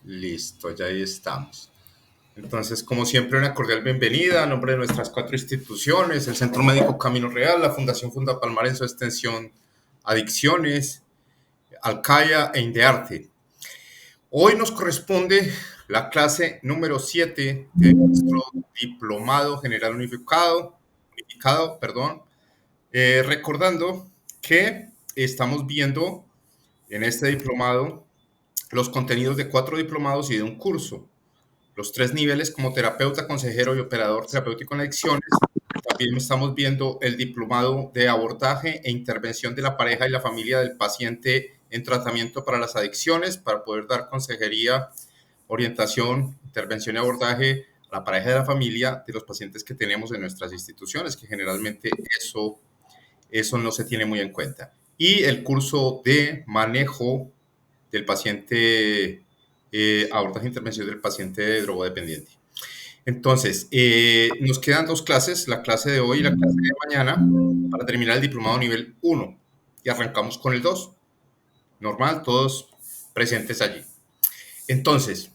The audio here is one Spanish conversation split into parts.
Listo, ya ahí estamos. Entonces, como siempre, una cordial bienvenida a nombre de nuestras 4 instituciones, el Centro Médico Camino Real, la Fundación Funda Palmar en su extensión Adicciones, Alcaya e Indearte. Hoy nos corresponde la clase número 7 de nuestro Diplomado General Unificado, recordando que estamos viendo en este diplomado los contenidos de 4 diplomados y de un curso. Los 3 niveles como terapeuta, consejero y operador terapéutico en adicciones. También estamos viendo el diplomado de abordaje e intervención de la pareja y la familia del paciente en tratamiento para las adicciones, para poder dar consejería, orientación, intervención y abordaje a la pareja y la familia de los pacientes que tenemos en nuestras instituciones, que generalmente eso no se tiene muy en cuenta. Y el curso de manejo del paciente, abordaje e intervención del paciente drogodependiente. Entonces, nos quedan 2 clases, la clase de hoy y la clase de mañana, para terminar el diplomado nivel 1. Y arrancamos con el 2. Normal, todos presentes allí. Entonces,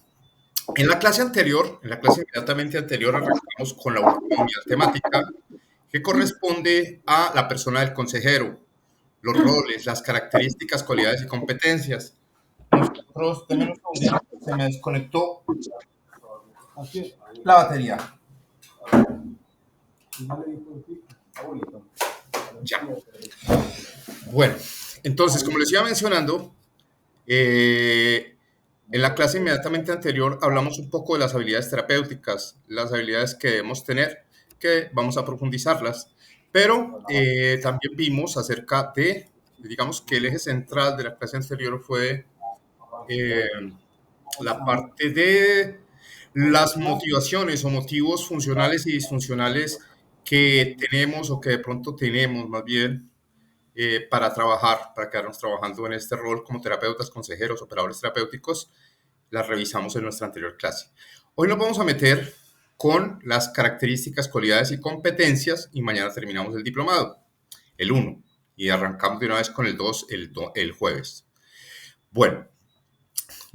en la clase inmediatamente anterior, arrancamos con la última unidad temática, que corresponde a la persona del consejero, los roles, las características, cualidades y competencias. Nosotros, se me desconectó la batería. Ya. Bueno, entonces, como les iba mencionando, en la clase inmediatamente anterior hablamos un poco de las habilidades terapéuticas, las habilidades que debemos tener, que vamos a profundizarlas, pero también vimos acerca de, digamos que el eje central de la clase anterior fue la parte de las motivaciones o motivos funcionales y disfuncionales que tenemos o que de pronto tenemos más bien para trabajar, para quedarnos trabajando en este rol como terapeutas, consejeros, operadores terapéuticos. Las revisamos en nuestra anterior clase. Hoy nos vamos a meter con las características, cualidades y competencias y mañana terminamos el diplomado, el 1, y arrancamos de una vez con el 2 el jueves. Bueno,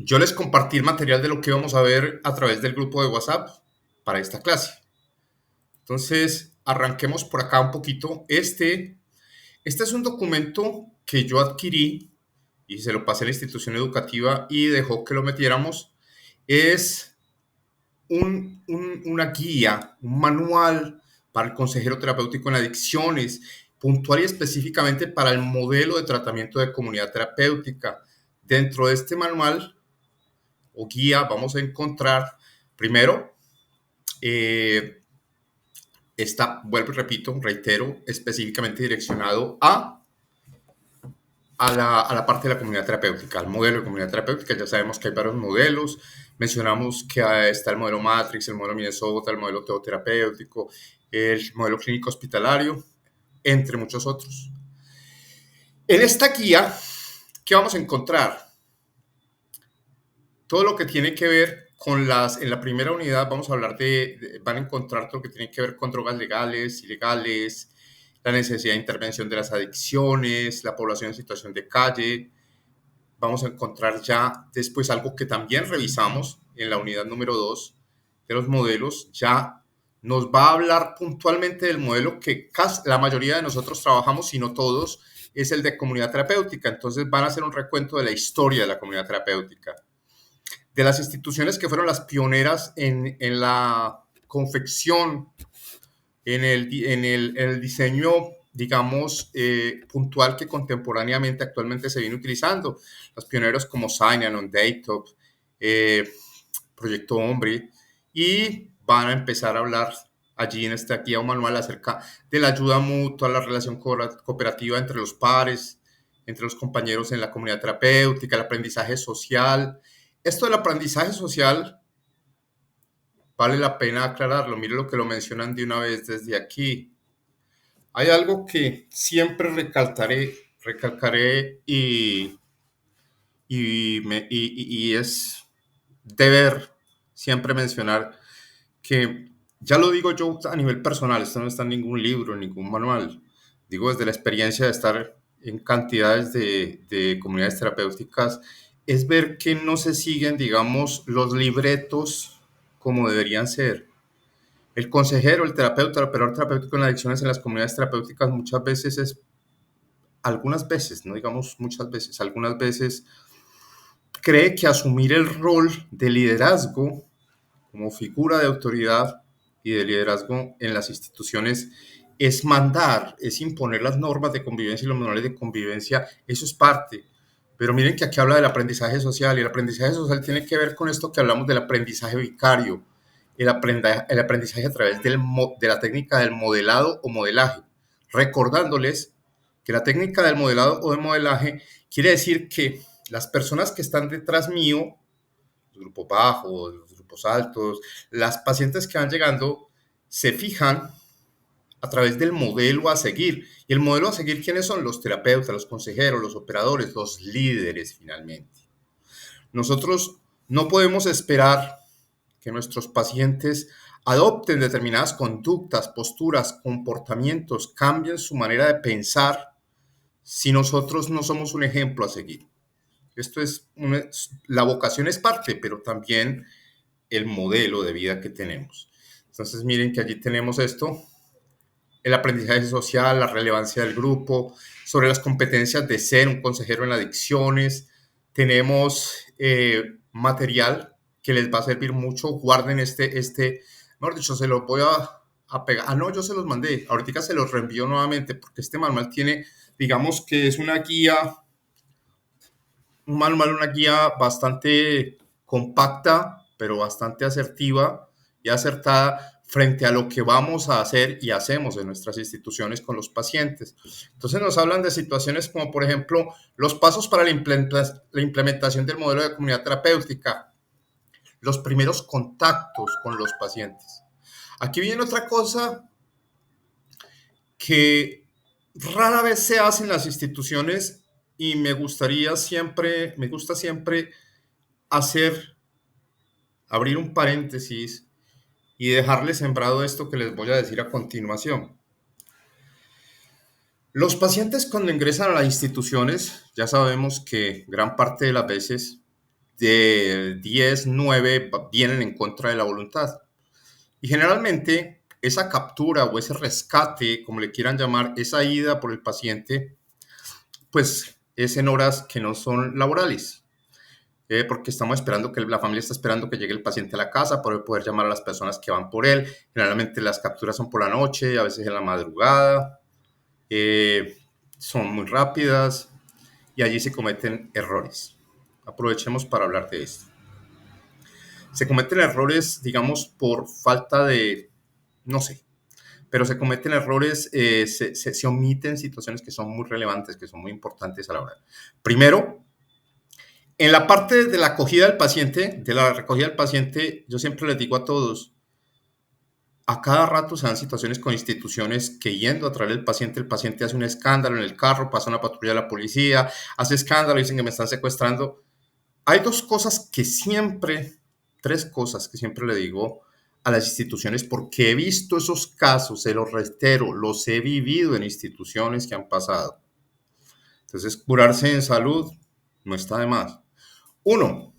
yo les compartí el material de lo que vamos a ver a través del grupo de WhatsApp para esta clase. Entonces, arranquemos por acá un poquito. Este es un documento que yo adquirí y se lo pasé a la institución educativa y dejó que lo metiéramos. Es una guía, un manual para el consejero terapéutico en adicciones, puntual y específicamente para el modelo de tratamiento de comunidad terapéutica. Dentro de este manual o guía vamos a encontrar, primero, vuelvo y repito, reitero, específicamente direccionado a la parte de la comunidad terapéutica, al modelo de comunidad terapéutica. Ya sabemos que hay varios modelos. Mencionamos que está el modelo Matrix, el modelo Minnesota, el modelo teoterapéutico, el modelo clínico hospitalario, entre muchos otros. En esta guía, ¿qué vamos a encontrar? Todo lo que tiene que ver con en la primera unidad vamos a hablar van a encontrar todo lo que tiene que ver con drogas legales, ilegales, la necesidad de intervención de las adicciones, la población en situación de calle. Vamos a encontrar ya después algo que también revisamos en la unidad número 2 de los modelos. Ya nos va a hablar puntualmente del modelo que casi la mayoría de nosotros trabajamos, si no todos, es el de comunidad terapéutica. Entonces van a hacer un recuento de la historia de la comunidad terapéutica, de las instituciones que fueron las pioneras en la confección, en el diseño, digamos, puntual que contemporáneamente actualmente se viene utilizando. Los pioneros como Synanon, Daytop, Proyecto Hombre, y van a empezar a hablar allí en esta guía o manual acerca de la ayuda mutua, la relación cooperativa entre los pares, entre los compañeros en la comunidad terapéutica, el aprendizaje social. Esto del aprendizaje social vale la pena aclararlo. Mire lo que lo mencionan de una vez desde aquí. Hay algo que siempre recalcaré y es deber siempre mencionar que, ya lo digo yo a nivel personal, esto no está en ningún libro, en ningún manual, digo desde la experiencia de estar en cantidades de comunidades terapéuticas es ver que no se siguen, digamos, los libretos como deberían ser. El consejero, el terapeuta, el operador terapéutico en adicciones en las comunidades terapéuticas muchas veces algunas veces, no digamos muchas veces, algunas veces cree que asumir el rol de liderazgo como figura de autoridad y de liderazgo en las instituciones es mandar, es imponer las normas de convivencia y los manuales de convivencia, eso es parte. Pero miren que aquí habla del aprendizaje social y el aprendizaje social tiene que ver con esto que hablamos del aprendizaje vicario, el aprendizaje a través de la técnica del modelado o modelaje, recordándoles que la técnica del modelado o del modelaje quiere decir que las personas que están detrás mío, los grupos bajos, los grupos altos, las pacientes que van llegando, se fijan a través del modelo a seguir. Y el modelo a seguir, ¿quiénes son? Los terapeutas, los consejeros, los operadores, los líderes finalmente. Nosotros no podemos esperar que nuestros pacientes adopten determinadas conductas, posturas, comportamientos, cambien su manera de pensar si nosotros no somos un ejemplo a seguir. Esto la vocación es parte, pero también el modelo de vida que tenemos. Entonces miren que allí tenemos esto, el aprendizaje social, la relevancia del grupo, sobre las competencias de ser un consejero en adicciones. Tenemos material que les va a servir mucho. Guarden mejor dicho, se los voy a pegar. Ah, no, yo se los mandé. Ahorita se los reenvío nuevamente porque este manual tiene, digamos que es una guía, una guía bastante compacta, pero bastante asertiva y acertada frente a lo que vamos a hacer y hacemos en nuestras instituciones con los pacientes. Entonces nos hablan de situaciones como, por ejemplo, los pasos para la implementación del modelo de comunidad terapéutica, los primeros contactos con los pacientes. Aquí viene otra cosa que rara vez se hace en las instituciones y me gusta siempre abrir un paréntesis y dejarles sembrado esto que les voy a decir a continuación. Los pacientes cuando ingresan a las instituciones, ya sabemos que gran parte de las veces, de 10, 9 vienen en contra de la voluntad. Y generalmente esa captura o ese rescate, como le quieran llamar, esa ida por el paciente, pues es en horas que no son laborales. Porque estamos esperando la familia está esperando que llegue el paciente a la casa para poder llamar a las personas que van por él. Generalmente las capturas son por la noche, a veces en la madrugada, son muy rápidas y allí se cometen errores. Aprovechemos para hablar de esto. Se cometen errores, digamos, por falta de, no sé, pero se cometen errores, se omiten situaciones que son muy relevantes, que son muy importantes a la hora. Primero, en la parte de la acogida del paciente, de la recogida del paciente, yo siempre les digo a todos, a cada rato se dan situaciones con instituciones que yendo a traer el paciente hace un escándalo en el carro, pasa una patrulla de la policía, hace escándalo, dicen que me están secuestrando. Hay tres cosas que siempre le digo a las instituciones, porque he visto esos casos, se los reitero, los he vivido en instituciones que han pasado. Entonces, curarse en salud no está de más. Uno,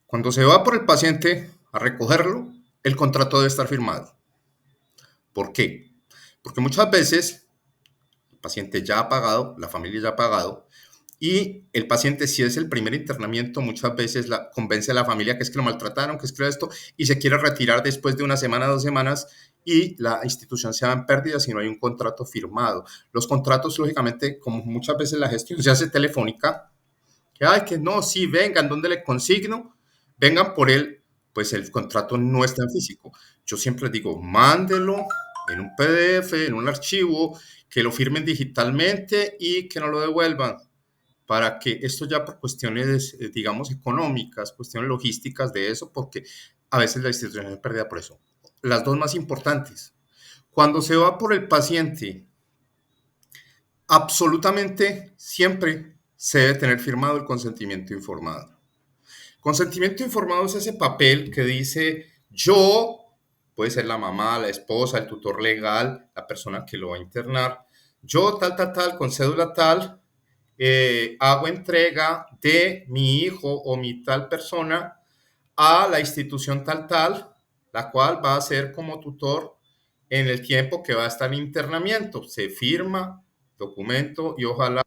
cuando se va por el paciente a recogerlo, el contrato debe estar firmado. ¿Por qué? Porque muchas veces el paciente ya ha pagado, la familia ya ha pagado, y el paciente, si es el primer internamiento, muchas veces convence a la familia que es que lo maltrataron, que es que esto, y se quiere retirar después de una semana, 2 semanas, y la institución se va en pérdida si no hay un contrato firmado. Los contratos, lógicamente, como muchas veces la gestión se hace telefónica, que no, sí, vengan, ¿dónde le consigno? Vengan por él, pues el contrato no está en físico. Yo siempre digo, mándelo en un PDF, en un archivo, que lo firmen digitalmente y que no lo devuelvan, para que esto ya por cuestiones, digamos, económicas, cuestiones logísticas de eso, porque a veces la institución se pierde por eso. Las dos más importantes. Cuando se va por el paciente, absolutamente siempre se debe tener firmado el consentimiento informado. Consentimiento informado es ese papel que dice yo, puede ser la mamá, la esposa, el tutor legal, la persona que lo va a internar, yo tal, con cédula tal, hago entrega de mi hijo o mi tal persona a la institución tal, la cual va a ser como tutor en el tiempo que va a estar en internamiento. Se firma documento y ojalá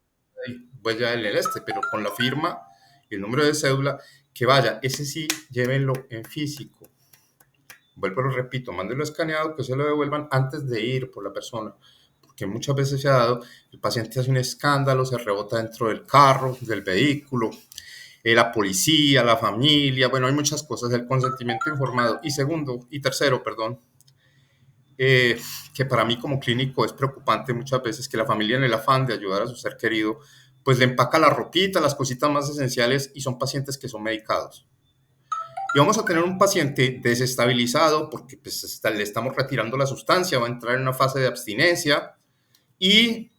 vaya en el pero con la firma y el número de cédula que vaya. Ese sí, llévenlo en físico. Vuelvo, lo repito, mándenlo escaneado, que se lo devuelvan antes de ir por la persona. Porque muchas veces se ha dado, el paciente hace un escándalo, se rebota dentro del carro, del vehículo, la policía, la familia, bueno, hay muchas cosas, el consentimiento informado. Y tercero, perdón, que para mí como clínico es preocupante muchas veces que la familia en el afán de ayudar a su ser querido, pues le empaca la ropita, las cositas más esenciales y son pacientes que son medicados. Y vamos a tener un paciente desestabilizado porque pues, le estamos retirando la sustancia, va a entrar en una fase de abstinencia y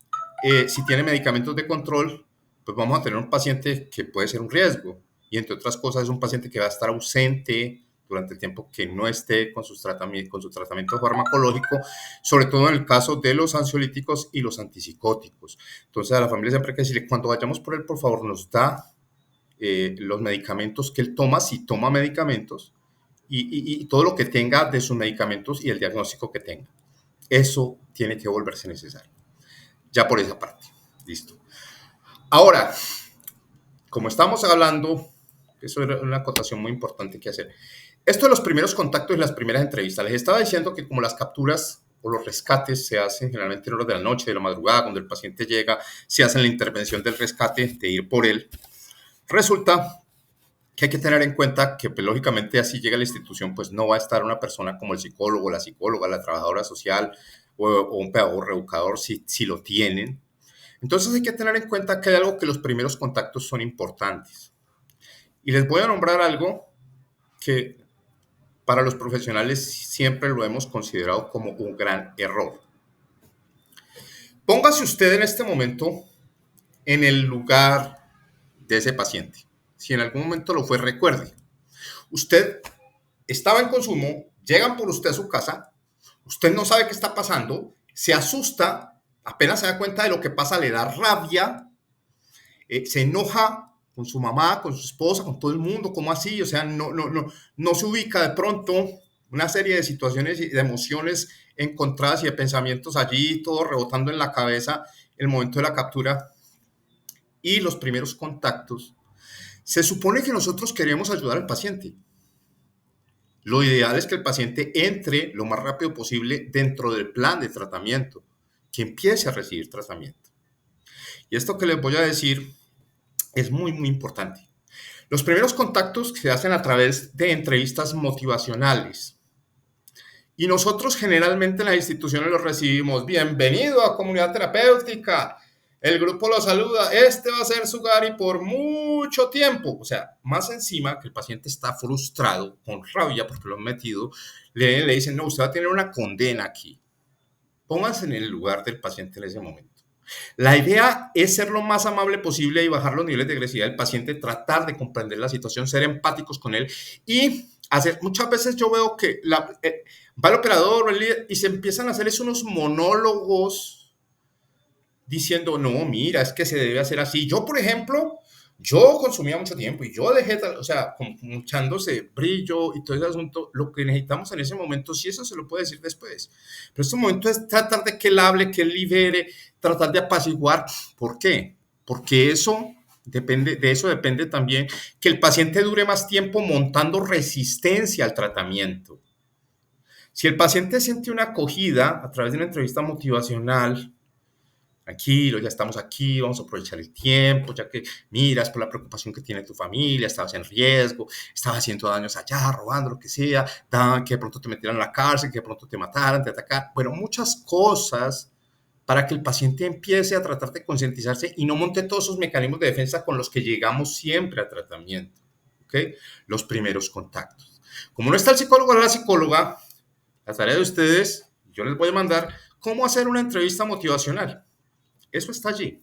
si tiene medicamentos de control, pues vamos a tener un paciente que puede ser un riesgo. Y entre otras cosas es un paciente que va a estar ausente durante el tiempo que no esté con su tratamiento farmacológico, sobre todo en el caso de los ansiolíticos y los antipsicóticos. Entonces a la familia siempre hay que decirle, cuando vayamos por él, por favor, nos da los medicamentos que él toma, si toma medicamentos, y todo lo que tenga de sus medicamentos y el diagnóstico que tenga. Eso tiene que volverse necesario. Ya por esa parte. Listo. Ahora, como estamos hablando, eso era una acotación muy importante que hacer. Esto de los primeros contactos y las primeras entrevistas. Les estaba diciendo que como las capturas o los rescates se hacen generalmente en horas de la noche, de la madrugada, cuando el paciente llega, se hace la intervención del rescate, de ir por él. Resulta que hay que tener en cuenta que, pues, lógicamente, así llega a la institución, pues no va a estar una persona como el psicólogo, la psicóloga, la trabajadora social o un pedagogo reeducador si lo tienen. Entonces hay que tener en cuenta que hay algo que los primeros contactos son importantes. Y les voy a nombrar algo que para los profesionales siempre lo hemos considerado como un gran error. Póngase usted en este momento en el lugar de ese paciente. Si en algún momento lo fue, recuerde. Usted estaba en consumo, llegan por usted a su casa, usted no sabe qué está pasando, se asusta, apenas se da cuenta de lo que pasa, le da rabia, se enoja con su mamá, con su esposa, con todo el mundo, ¿cómo así? O sea, no se ubica de pronto una serie de situaciones y de emociones encontradas y de pensamientos allí, todo rebotando en la cabeza el momento de la captura y los primeros contactos. Se supone que nosotros queremos ayudar al paciente. Lo ideal es que el paciente entre lo más rápido posible dentro del plan de tratamiento, que empiece a recibir tratamiento. Y esto que les voy a decir es muy, muy importante. Los primeros contactos se hacen a través de entrevistas motivacionales. Y nosotros generalmente en las instituciones los recibimos. Bienvenido a Comunidad Terapéutica. El grupo lo saluda. Este va a ser su hogar y por mucho tiempo. O sea, más encima que el paciente está frustrado, con rabia porque lo han metido, le dicen, no, usted va a tener una condena aquí. Pónganse en el lugar del paciente en ese momento. La idea es ser lo más amable posible y bajar los niveles de agresividad del paciente, tratar de comprender la situación, ser empáticos con él y hacer, muchas veces yo veo que va el operador o el líder y se empiezan a hacer unos monólogos diciendo, no, mira, es que se debe hacer así. Yo, por ejemplo, yo consumía mucho tiempo y yo dejé, o sea, echándose brillo y todo ese asunto, lo que necesitamos en ese momento, sí, eso se lo puede decir después. Pero este momento es tratar de que él hable, que él libere, tratar de apaciguar. ¿Por qué? Porque de eso depende también que el paciente dure más tiempo montando resistencia al tratamiento. Si el paciente siente una acogida a través de una entrevista motivacional, tranquilo, ya estamos aquí, vamos a aprovechar el tiempo, ya que miras por la preocupación que tiene tu familia, estabas en riesgo, estabas haciendo daños allá, robando, lo que sea, que de pronto te metieran en la cárcel, que de pronto te mataran, te atacaran, bueno, muchas cosas para que el paciente empiece a tratar de concientizarse y no monte todos esos mecanismos de defensa con los que llegamos siempre a tratamiento, ¿ok? Los primeros contactos. Como no está el psicólogo o la psicóloga, la tarea de ustedes, yo les voy a mandar cómo hacer una entrevista motivacional. Eso está allí.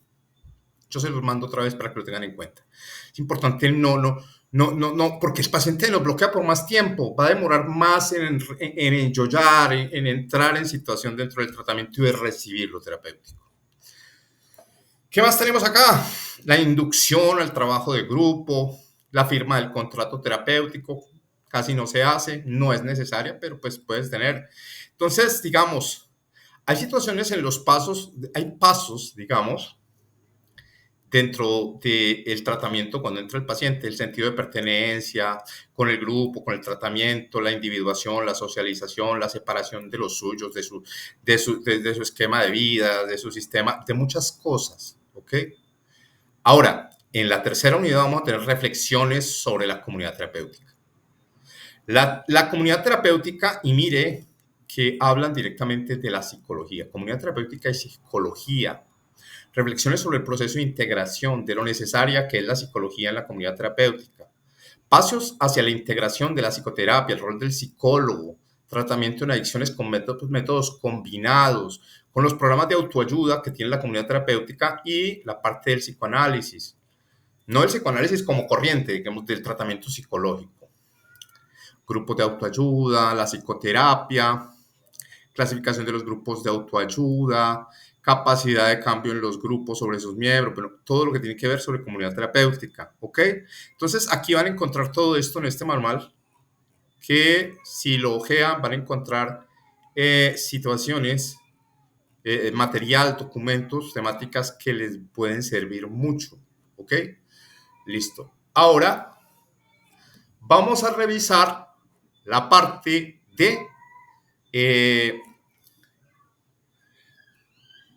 Yo se los mando otra vez para que lo tengan en cuenta. Es importante no, porque el paciente lo bloquea por más tiempo, va a demorar más en enjollar, en entrar en situación dentro del tratamiento y de recibir lo terapéutico. ¿Qué más tenemos acá? La inducción al trabajo de grupo, la firma del contrato terapéutico, casi no se hace, no es necesaria, pero pues puedes tener. Entonces, digamos, hay situaciones en los pasos, hay pasos, digamos, dentro del tratamiento cuando entra el paciente, el sentido de pertenencia con el grupo, con el tratamiento, la individuación, la socialización, la separación de los suyos, de su esquema de vida, de su sistema, de muchas cosas, ¿ok? Ahora, en la tercera unidad vamos a tener reflexiones sobre la comunidad terapéutica. La comunidad terapéutica, y mire que hablan directamente de la psicología, comunidad terapéutica y psicología, reflexiones sobre el proceso de integración, de lo necesaria que es la psicología en la comunidad terapéutica, pasos hacia la integración de la psicoterapia, el rol del psicólogo, tratamiento en adicciones con métodos combinados, con los programas de autoayuda que tiene la comunidad terapéutica y la parte del psicoanálisis. No el psicoanálisis como corriente, digamos, del tratamiento psicológico. Grupos de autoayuda, la psicoterapia, clasificación de los grupos de autoayuda, capacidad de cambio en los grupos sobre sus miembros, pero todo lo que tiene que ver sobre comunidad terapéutica, ¿ok? Entonces aquí van a encontrar todo esto en este manual, que si lo ojean van a encontrar situaciones, material, documentos, temáticas que les pueden servir mucho, ¿ok? Listo. Ahora vamos a revisar la parte de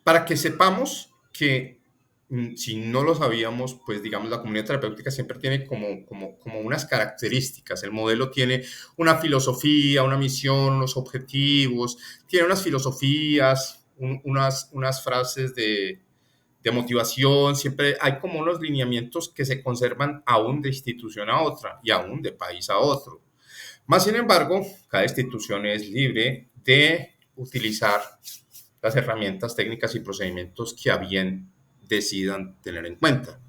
para que sepamos que si no lo sabíamos, pues digamos la comunidad terapéutica siempre tiene como unas características. El modelo tiene una filosofía, una misión, unos objetivos, tiene unas filosofías, unas frases de motivación, siempre hay como unos lineamientos que se conservan aún de institución a otra y aún de país a otro. Más sin embargo, cada institución es libre de utilizar las herramientas técnicas y procedimientos que a bien decidan tener en cuenta.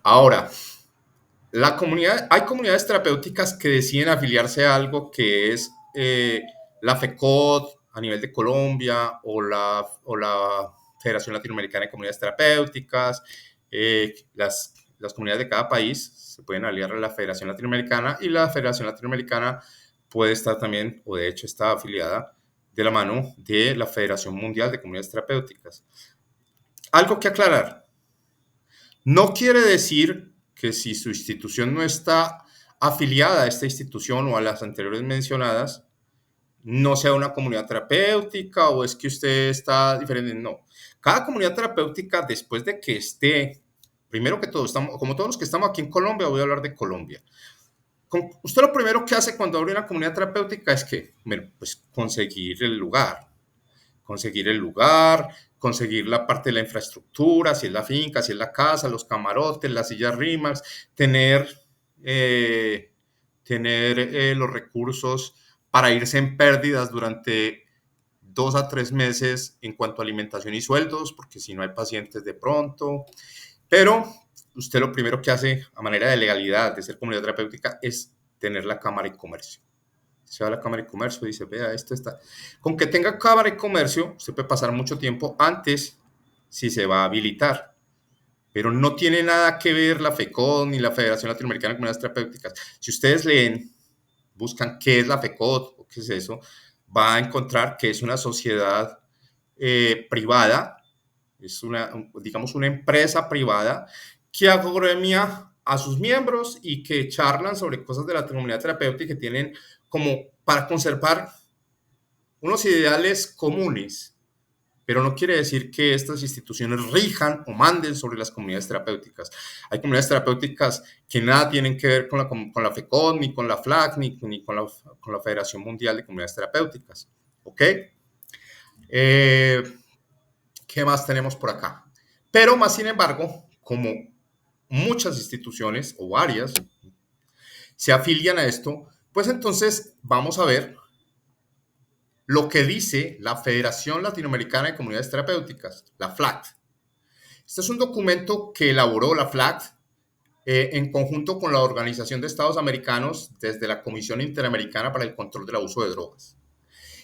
Ahora, hay comunidades terapéuticas que deciden afiliarse a algo que es la FECOD a nivel de Colombia o la Federación Latinoamericana de Comunidades Terapéuticas. Las comunidades de cada país se pueden aliar a la Federación Latinoamericana y la Federación Latinoamericana puede estar también, o de hecho está afiliada, de la mano de la Federación Mundial de Comunidades Terapéuticas. Algo que aclarar. No quiere decir que si su institución no está afiliada a esta institución o a las anteriores mencionadas, no sea una comunidad terapéutica o es que usted está diferente. No. Cada comunidad terapéutica, después de que esté, primero que todo, como todos los que estamos aquí en Colombia, voy a hablar de Colombia. Usted lo primero que hace cuando abre una comunidad terapéutica es que, bueno, pues conseguir el lugar, conseguir la parte de la infraestructura, si es la finca, si es la casa, los camarotes, las sillas rimas, eh, tener los recursos para irse en pérdidas durante 2 a 3 meses en cuanto a alimentación y sueldos, porque si no hay pacientes de pronto. Pero usted lo primero que hace a manera de legalidad de ser comunidad terapéutica es tener la Cámara de Comercio. Se va a la Cámara de Comercio y dice, vea, esto está. Con que tenga Cámara de Comercio, usted puede pasar mucho tiempo antes si se va a habilitar. Pero no tiene nada que ver la FECOD ni la Federación Latinoamericana de Comunidades Terapéuticas. Si ustedes leen, buscan qué es la FECOD o qué es eso, va a encontrar que es una sociedad privada, es digamos, una empresa privada que agremia a sus miembros y que charlan sobre cosas de la comunidad terapéutica y que tienen como para conservar unos ideales comunes, pero no quiere decir que estas instituciones rijan o manden sobre las comunidades terapéuticas. Hay comunidades terapéuticas que nada tienen que ver con la FECOD, ni con la FLAC, ni con la Federación Mundial de Comunidades Terapéuticas. ¿Ok? ¿Qué más tenemos por acá? Pero más sin embargo, como muchas instituciones o varias se afilian a esto, pues entonces vamos a ver lo que dice la Federación Latinoamericana de Comunidades Terapéuticas, la FLAC. Este es un documento que elaboró la FLAC en conjunto con la Organización de Estados Americanos desde la Comisión Interamericana para el Control del Abuso de Drogas.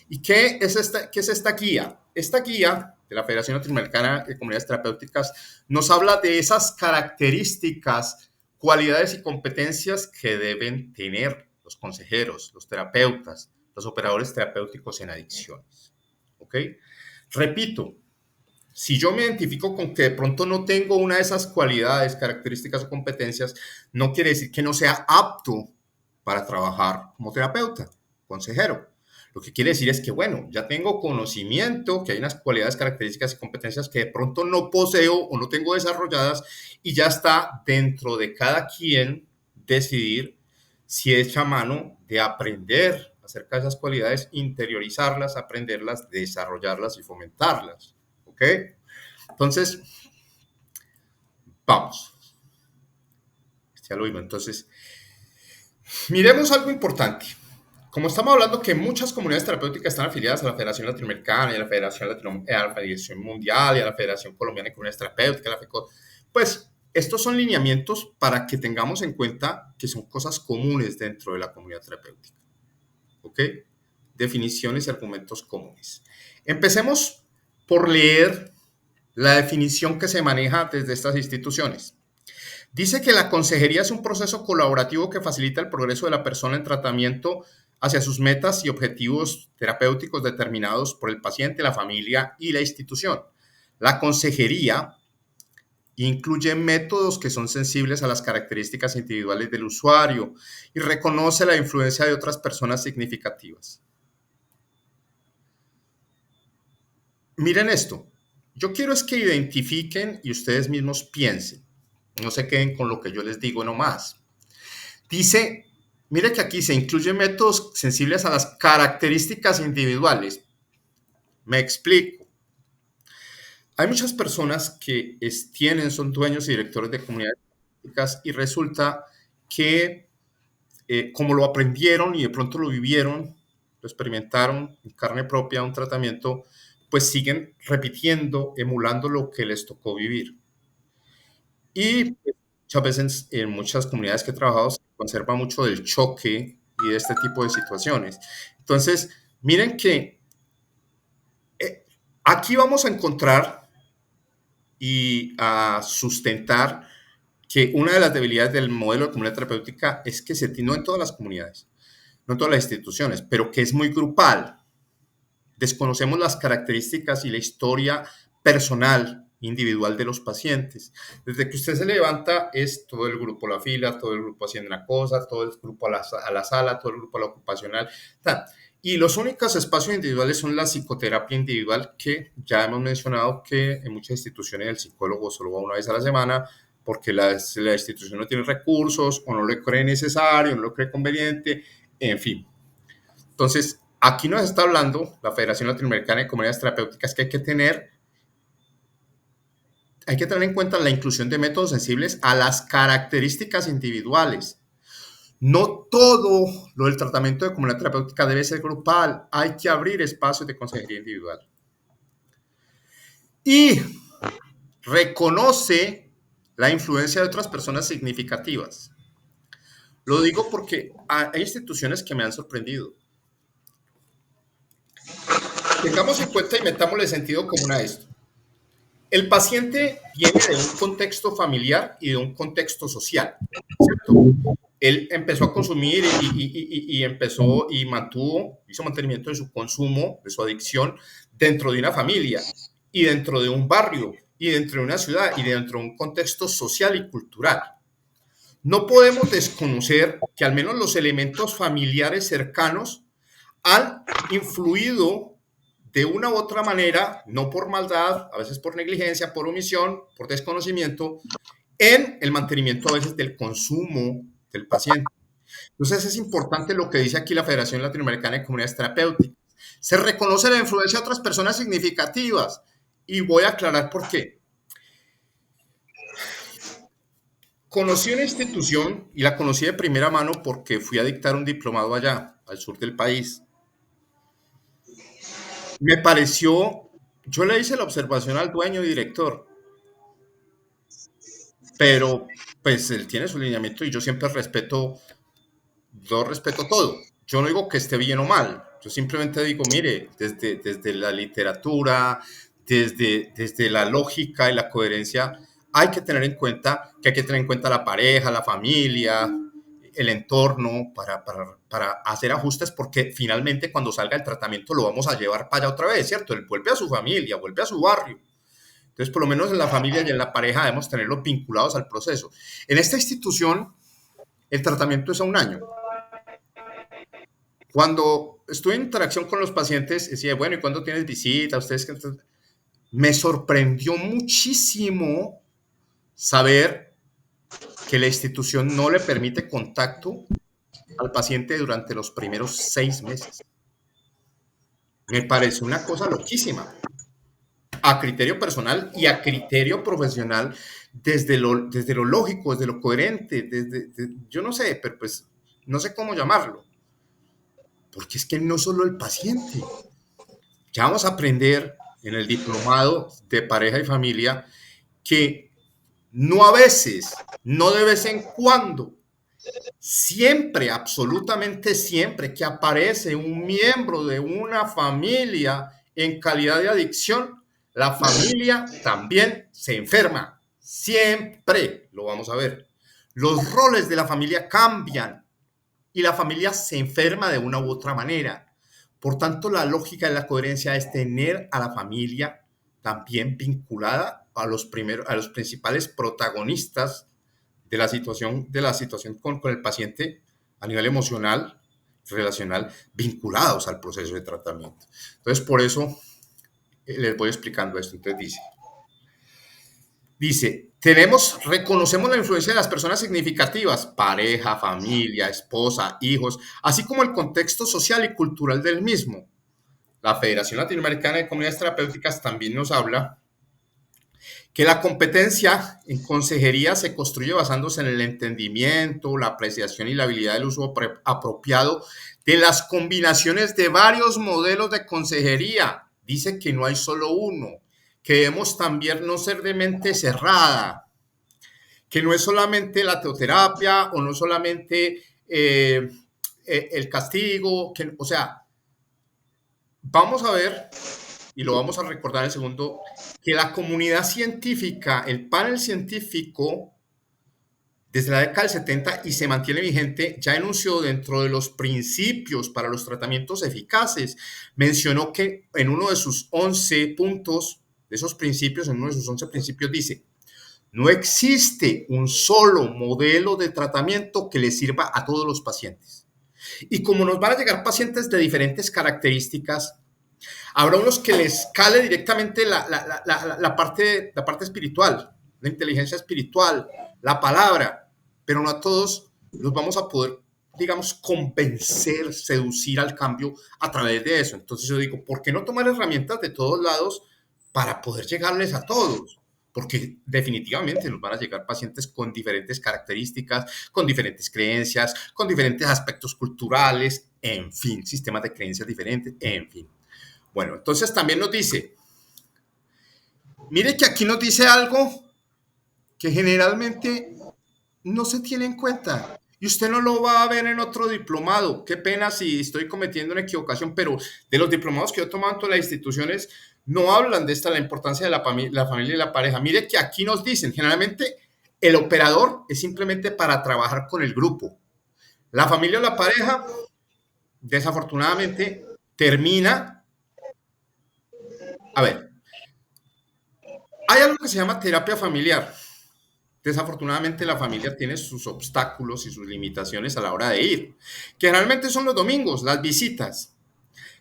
¿Y qué es esta guía? Esta guía de la Federación Latinoamericana de Comunidades Terapéuticas, nos habla de esas características, cualidades y competencias que deben tener los consejeros, los terapeutas, los operadores terapéuticos en adicciones. ¿Ok? Repito, si yo me identifico con que de pronto no tengo una de esas cualidades, características o competencias, no quiere decir que no sea apto para trabajar como terapeuta, consejero. Lo que quiere decir es que, bueno, ya tengo conocimiento, que hay unas cualidades, características y competencias que de pronto no poseo o no tengo desarrolladas y ya está dentro de cada quien decidir si echa mano de aprender acerca de esas cualidades, interiorizarlas, aprenderlas, desarrollarlas y fomentarlas. ¿Ok? Entonces, vamos. Ya lo vimos. Entonces, miremos algo importante. Como estamos hablando que muchas comunidades terapéuticas están afiliadas a la Federación Latinoamericana y a la Federación Mundial y a la Federación Colombiana de Comunidades Terapéuticas, la FECOT, pues estos son lineamientos para que tengamos en cuenta que son cosas comunes dentro de la comunidad terapéutica. ¿Ok? Definiciones y argumentos comunes. Empecemos por leer la definición que se maneja desde estas instituciones. Dice que la consejería es un proceso colaborativo que facilita el progreso de la persona en tratamiento hacia sus metas y objetivos terapéuticos determinados por el paciente, la familia y la institución. La consejería incluye métodos que son sensibles a las características individuales del usuario y reconoce la influencia de otras personas significativas. Miren esto. Yo quiero es que identifiquen y ustedes mismos piensen. No se queden con lo que yo les digo nomás. Dice, mire que aquí se incluyen métodos sensibles a las características individuales. Me explico. Hay muchas personas que son dueños y directores de comunidades terapéuticas y resulta que como lo aprendieron y de pronto lo vivieron, lo experimentaron en carne propia, un tratamiento, pues siguen repitiendo, emulando lo que les tocó vivir. Y muchas veces en muchas comunidades que he trabajado se conserva mucho del choque y de este tipo de situaciones. Entonces, miren que aquí vamos a encontrar y a sustentar que una de las debilidades del modelo de comunidad terapéutica es que no en todas las comunidades, no en todas las instituciones, pero que es muy grupal. Desconocemos las características y la historia personal, individual de los pacientes. Desde que usted se levanta, es todo el grupo a la fila, todo el grupo haciendo una cosa, todo el grupo a la sala, todo el grupo a la ocupacional. Y los únicos espacios individuales son la psicoterapia individual, que ya hemos mencionado que en muchas instituciones el psicólogo solo va una vez a la semana porque la institución no tiene recursos o no lo cree necesario, no lo cree conveniente, en fin. Entonces, aquí nos está hablando la Federación Latinoamericana de Comunidades Terapéuticas que hay que tener en cuenta la inclusión de métodos sensibles a las características individuales. No todo lo del tratamiento de comunidad terapéutica debe ser grupal. Hay que abrir espacios de consejería individual. Y reconoce la influencia de otras personas significativas. Lo digo porque hay instituciones que me han sorprendido. Tengamos en cuenta y metámosle sentido común a esto. El paciente viene de un contexto familiar y de un contexto social, ¿cierto? Él empezó a consumir y empezó y hizo mantenimiento de su consumo, de su adicción, dentro de una familia y dentro de un barrio y dentro de una ciudad y dentro de un contexto social y cultural. No podemos desconocer que al menos los elementos familiares cercanos han influido de una u otra manera, no por maldad, a veces por negligencia, por omisión, por desconocimiento, en el mantenimiento a veces del consumo del paciente. Entonces es importante lo que dice aquí la Federación Latinoamericana de Comunidades Terapéuticas. Se reconoce la influencia de otras personas significativas y voy a aclarar por qué. Conocí una institución y la conocí de primera mano porque fui a dictar un diplomado allá, al sur del país. Me pareció, yo le hice la observación al dueño y director, pero pues él tiene su lineamiento y yo siempre yo respeto todo. Yo no digo que esté bien o mal, yo simplemente digo, mire, desde la literatura, desde la lógica y la coherencia, hay que tener en cuenta que hay que tener en cuenta la pareja, la familia, el entorno para hacer ajustes, porque finalmente cuando salga el tratamiento lo vamos a llevar para allá otra vez, ¿cierto? Él vuelve a su familia, vuelve a su barrio. Entonces, por lo menos en la familia y en la pareja debemos tenerlos vinculados al proceso. En esta institución, el tratamiento es a 1 año. Cuando estuve en interacción con los pacientes, decía, bueno, ¿y cuándo tienes visita? Ustedes que me sorprendió muchísimo saber que la institución no le permite contacto al paciente durante los primeros 6 meses. Me parece una cosa loquísima, a criterio personal y a criterio profesional, desde lo lógico, desde lo coherente, yo no sé, pero pues no sé cómo llamarlo, porque es que no solo el paciente. Ya vamos a aprender en el diplomado de pareja y familia que no a veces, no de vez en cuando, siempre, absolutamente siempre que aparece un miembro de una familia en calidad de adicción, la familia también se enferma. Siempre lo vamos a ver. Los roles de la familia cambian y la familia se enferma de una u otra manera. Por tanto, la lógica y la coherencia es tener a la familia también vinculada a los principales protagonistas de la situación con el paciente a nivel emocional, relacional, vinculados al proceso de tratamiento. Entonces, por eso les voy explicando esto. Entonces dice, reconocemos la influencia de las personas significativas, pareja, familia, esposa, hijos, así como el contexto social y cultural del mismo. La Federación Latinoamericana de Comunidades Terapéuticas también nos habla que la competencia en consejería se construye basándose en el entendimiento, la apreciación y la habilidad del uso apropiado de las combinaciones de varios modelos de consejería. Dice que no hay solo uno, que debemos también no ser de mente cerrada, que no es solamente la teoterapia o no solamente el castigo, o sea, vamos a ver, y lo vamos a recordar en el segundo, que la comunidad científica, el panel científico, desde la década del 70 y se mantiene vigente, ya enunció dentro de los principios para los tratamientos eficaces, mencionó que en uno de sus 11 puntos, de esos principios, en uno de sus 11 principios dice, no existe un solo modelo de tratamiento que le sirva a todos los pacientes. Y como nos van a llegar pacientes de diferentes características, habrá unos que les cale directamente la parte espiritual, la inteligencia espiritual, la palabra, pero no a todos los vamos a poder, digamos, convencer, seducir al cambio a través de eso. Entonces yo digo, ¿por qué no tomar herramientas de todos lados para poder llegarles a todos? Porque definitivamente nos van a llegar pacientes con diferentes características, con diferentes creencias, con diferentes aspectos culturales, en fin, sistemas de creencias diferentes, en fin. Bueno, entonces también nos dice, mire que aquí nos dice algo que generalmente no se tiene en cuenta y usted no lo va a ver en otro diplomado. Qué pena si estoy cometiendo una equivocación, pero de los diplomados que yo he tomado en todas las instituciones no hablan de esta, la importancia de la familia y la pareja. Mire que aquí nos dicen, generalmente el operador es simplemente para trabajar con el grupo. La familia o la pareja, desafortunadamente, termina. A ver, hay algo que se llama terapia familiar. Desafortunadamente la familia tiene sus obstáculos y sus limitaciones a la hora de ir, que generalmente son los domingos, las visitas.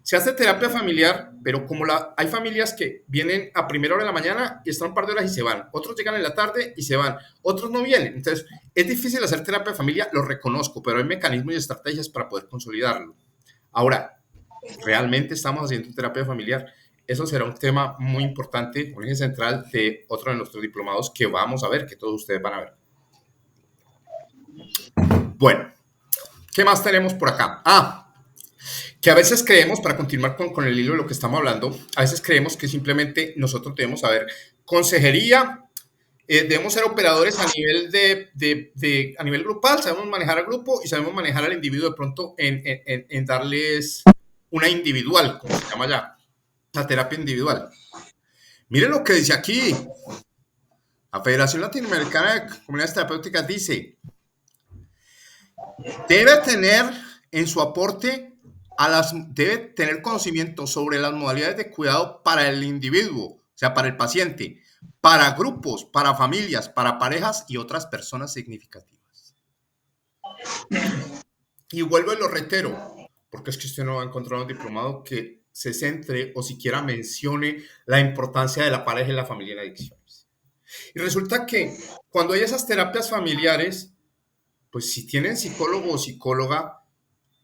Se hace terapia familiar, pero como hay familias que vienen a primera hora de la mañana y están un par de horas y se van, otros llegan en la tarde y se van, otros no vienen. Entonces, es difícil hacer terapia familiar, lo reconozco, pero hay mecanismos y estrategias para poder consolidarlo. Ahora, ¿realmente estamos haciendo terapia familiar? Eso será un tema muy importante, un eje central de otro de nuestros diplomados que vamos a ver, que todos ustedes van a ver. Bueno, ¿qué más tenemos por acá? Que a veces creemos, para continuar con el hilo de lo que estamos hablando, a veces creemos que simplemente nosotros debemos saber consejería, debemos ser operadores a nivel a nivel grupal, sabemos manejar al grupo y sabemos manejar al individuo de pronto en darles una individual, como se llama ya, la terapia individual. Miren lo que dice aquí. La Federación Latinoamericana de Comunidades Terapéuticas dice, debe tener en su aporte debe tener conocimiento sobre las modalidades de cuidado para el individuo, o sea, para el paciente, para grupos, para familias, para parejas y otras personas significativas. Y vuelvo y lo reitero, porque es que usted no va a encontrar un diplomado que se centre o siquiera mencione la importancia de la pareja y la familia en adicciones. Y resulta que cuando hay esas terapias familiares, pues si tienen psicólogo o psicóloga,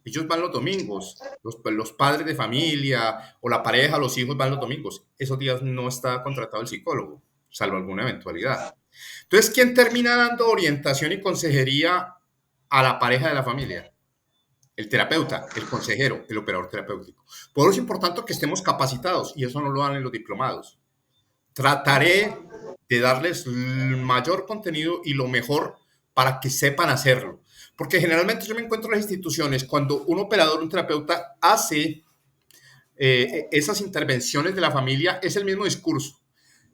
ellos van los domingos, los padres de familia o la pareja, los hijos van los domingos. Esos días no está contratado el psicólogo, salvo alguna eventualidad. Entonces, ¿quién termina dando orientación y consejería a la pareja de la familia? El terapeuta, el consejero, el operador terapéutico. Por eso es importante que estemos capacitados y eso no lo dan en los diplomados. Trataré de darles el mayor contenido y lo mejor para que sepan hacerlo. Porque generalmente yo me encuentro en las instituciones cuando un operador, un terapeuta hace esas intervenciones de la familia, es el mismo discurso.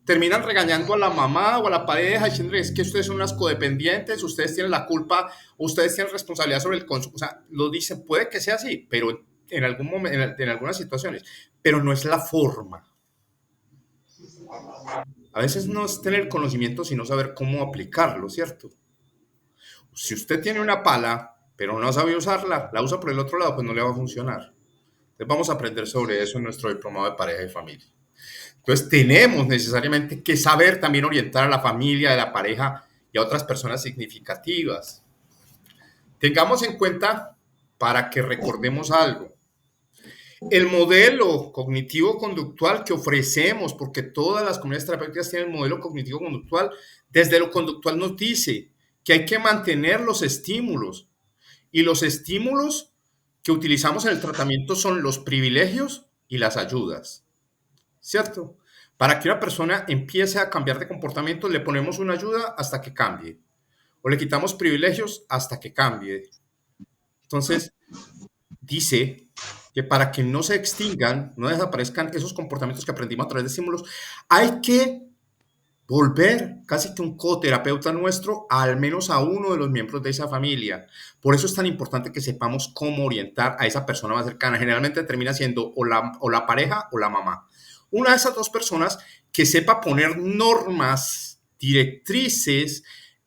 Terminan regañando a la mamá o a la pareja diciendo es que ustedes son unas codependientes, ustedes tienen la culpa, ustedes tienen responsabilidad sobre el consumo. O sea, lo dicen, puede que sea así, pero en algún momento, en algunas situaciones, pero no es la forma. A veces no es tener conocimiento, sino saber cómo aplicarlo, ¿cierto? Si usted tiene una pala, pero no sabe usarla, la usa por el otro lado, pues no le va a funcionar. Entonces vamos a aprender sobre eso en nuestro diplomado de pareja y familia. Entonces tenemos necesariamente que saber también orientar a la familia, a la pareja y a otras personas significativas. Tengamos en cuenta para que recordemos algo. El modelo cognitivo-conductual que ofrecemos, porque todas las comunidades terapéuticas tienen modelo cognitivo-conductual, desde lo conductual nos dice que hay que mantener los estímulos. Y los estímulos que utilizamos en el tratamiento son los privilegios y las ayudas. ¿Cierto? Para que una persona empiece a cambiar de comportamiento, le ponemos una ayuda hasta que cambie. O le quitamos privilegios hasta que cambie. Entonces, dice que para que no se extingan, no desaparezcan esos comportamientos que aprendimos a través de estímulos, hay que volver casi que un coterapeuta nuestro al menos a uno de los miembros de esa familia. Por eso es tan importante que sepamos cómo orientar a esa persona más cercana. Generalmente termina siendo o la pareja o la mamá. Una de esas dos personas que sepa poner normas, directrices,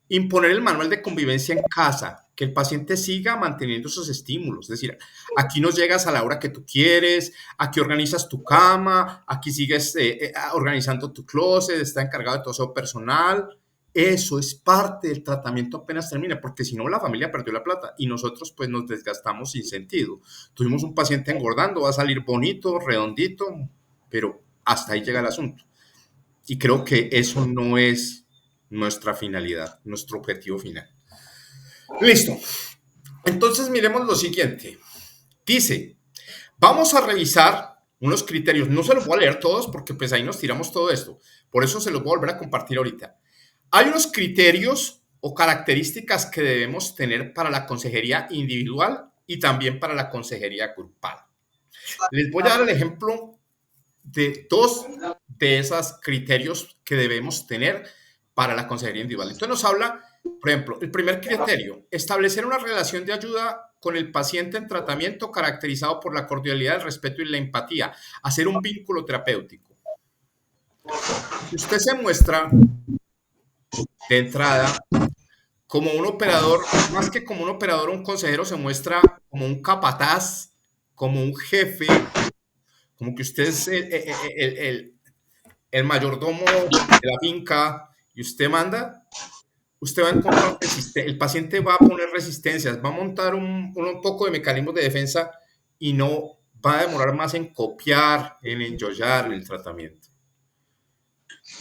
imponer el manual de convivencia en casa, que el paciente siga manteniendo esos estímulos. Es decir, aquí no llegas a la hora que tú quieres, aquí organizas tu cama, aquí sigues organizando tu closet, está encargado de todo eso personal. Eso es parte del tratamiento apenas termine, porque si no la familia perdió la plata y nosotros pues nos desgastamos sin sentido. Tuvimos un paciente engordando, va a salir bonito, redondito, pero hasta ahí llega el asunto. Y creo que eso no es nuestra finalidad, nuestro objetivo final. Listo. Entonces miremos lo siguiente. Dice, vamos a revisar unos criterios. No se los voy a leer todos porque pues ahí nos tiramos todo esto. Por eso se los voy a volver a compartir ahorita. Hay unos criterios o características que debemos tener para la consejería individual y también para la consejería grupal. Les voy a dar el ejemplo de dos de esos criterios que debemos tener para la consejería individual. Entonces nos habla, por ejemplo, el primer criterio, establecer una relación de ayuda con el paciente en tratamiento caracterizado por la cordialidad, el respeto y la empatía, hacer un vínculo terapéutico. Si usted se muestra de entrada como un operador, más que como un operador, un consejero se muestra como un capataz, como un jefe, como que usted es el mayordomo de la finca y usted manda, usted va a encontrar el paciente va a poner resistencias, va a montar un poco de mecanismos de defensa y no va a demorar más en copiar, en enjollar el tratamiento.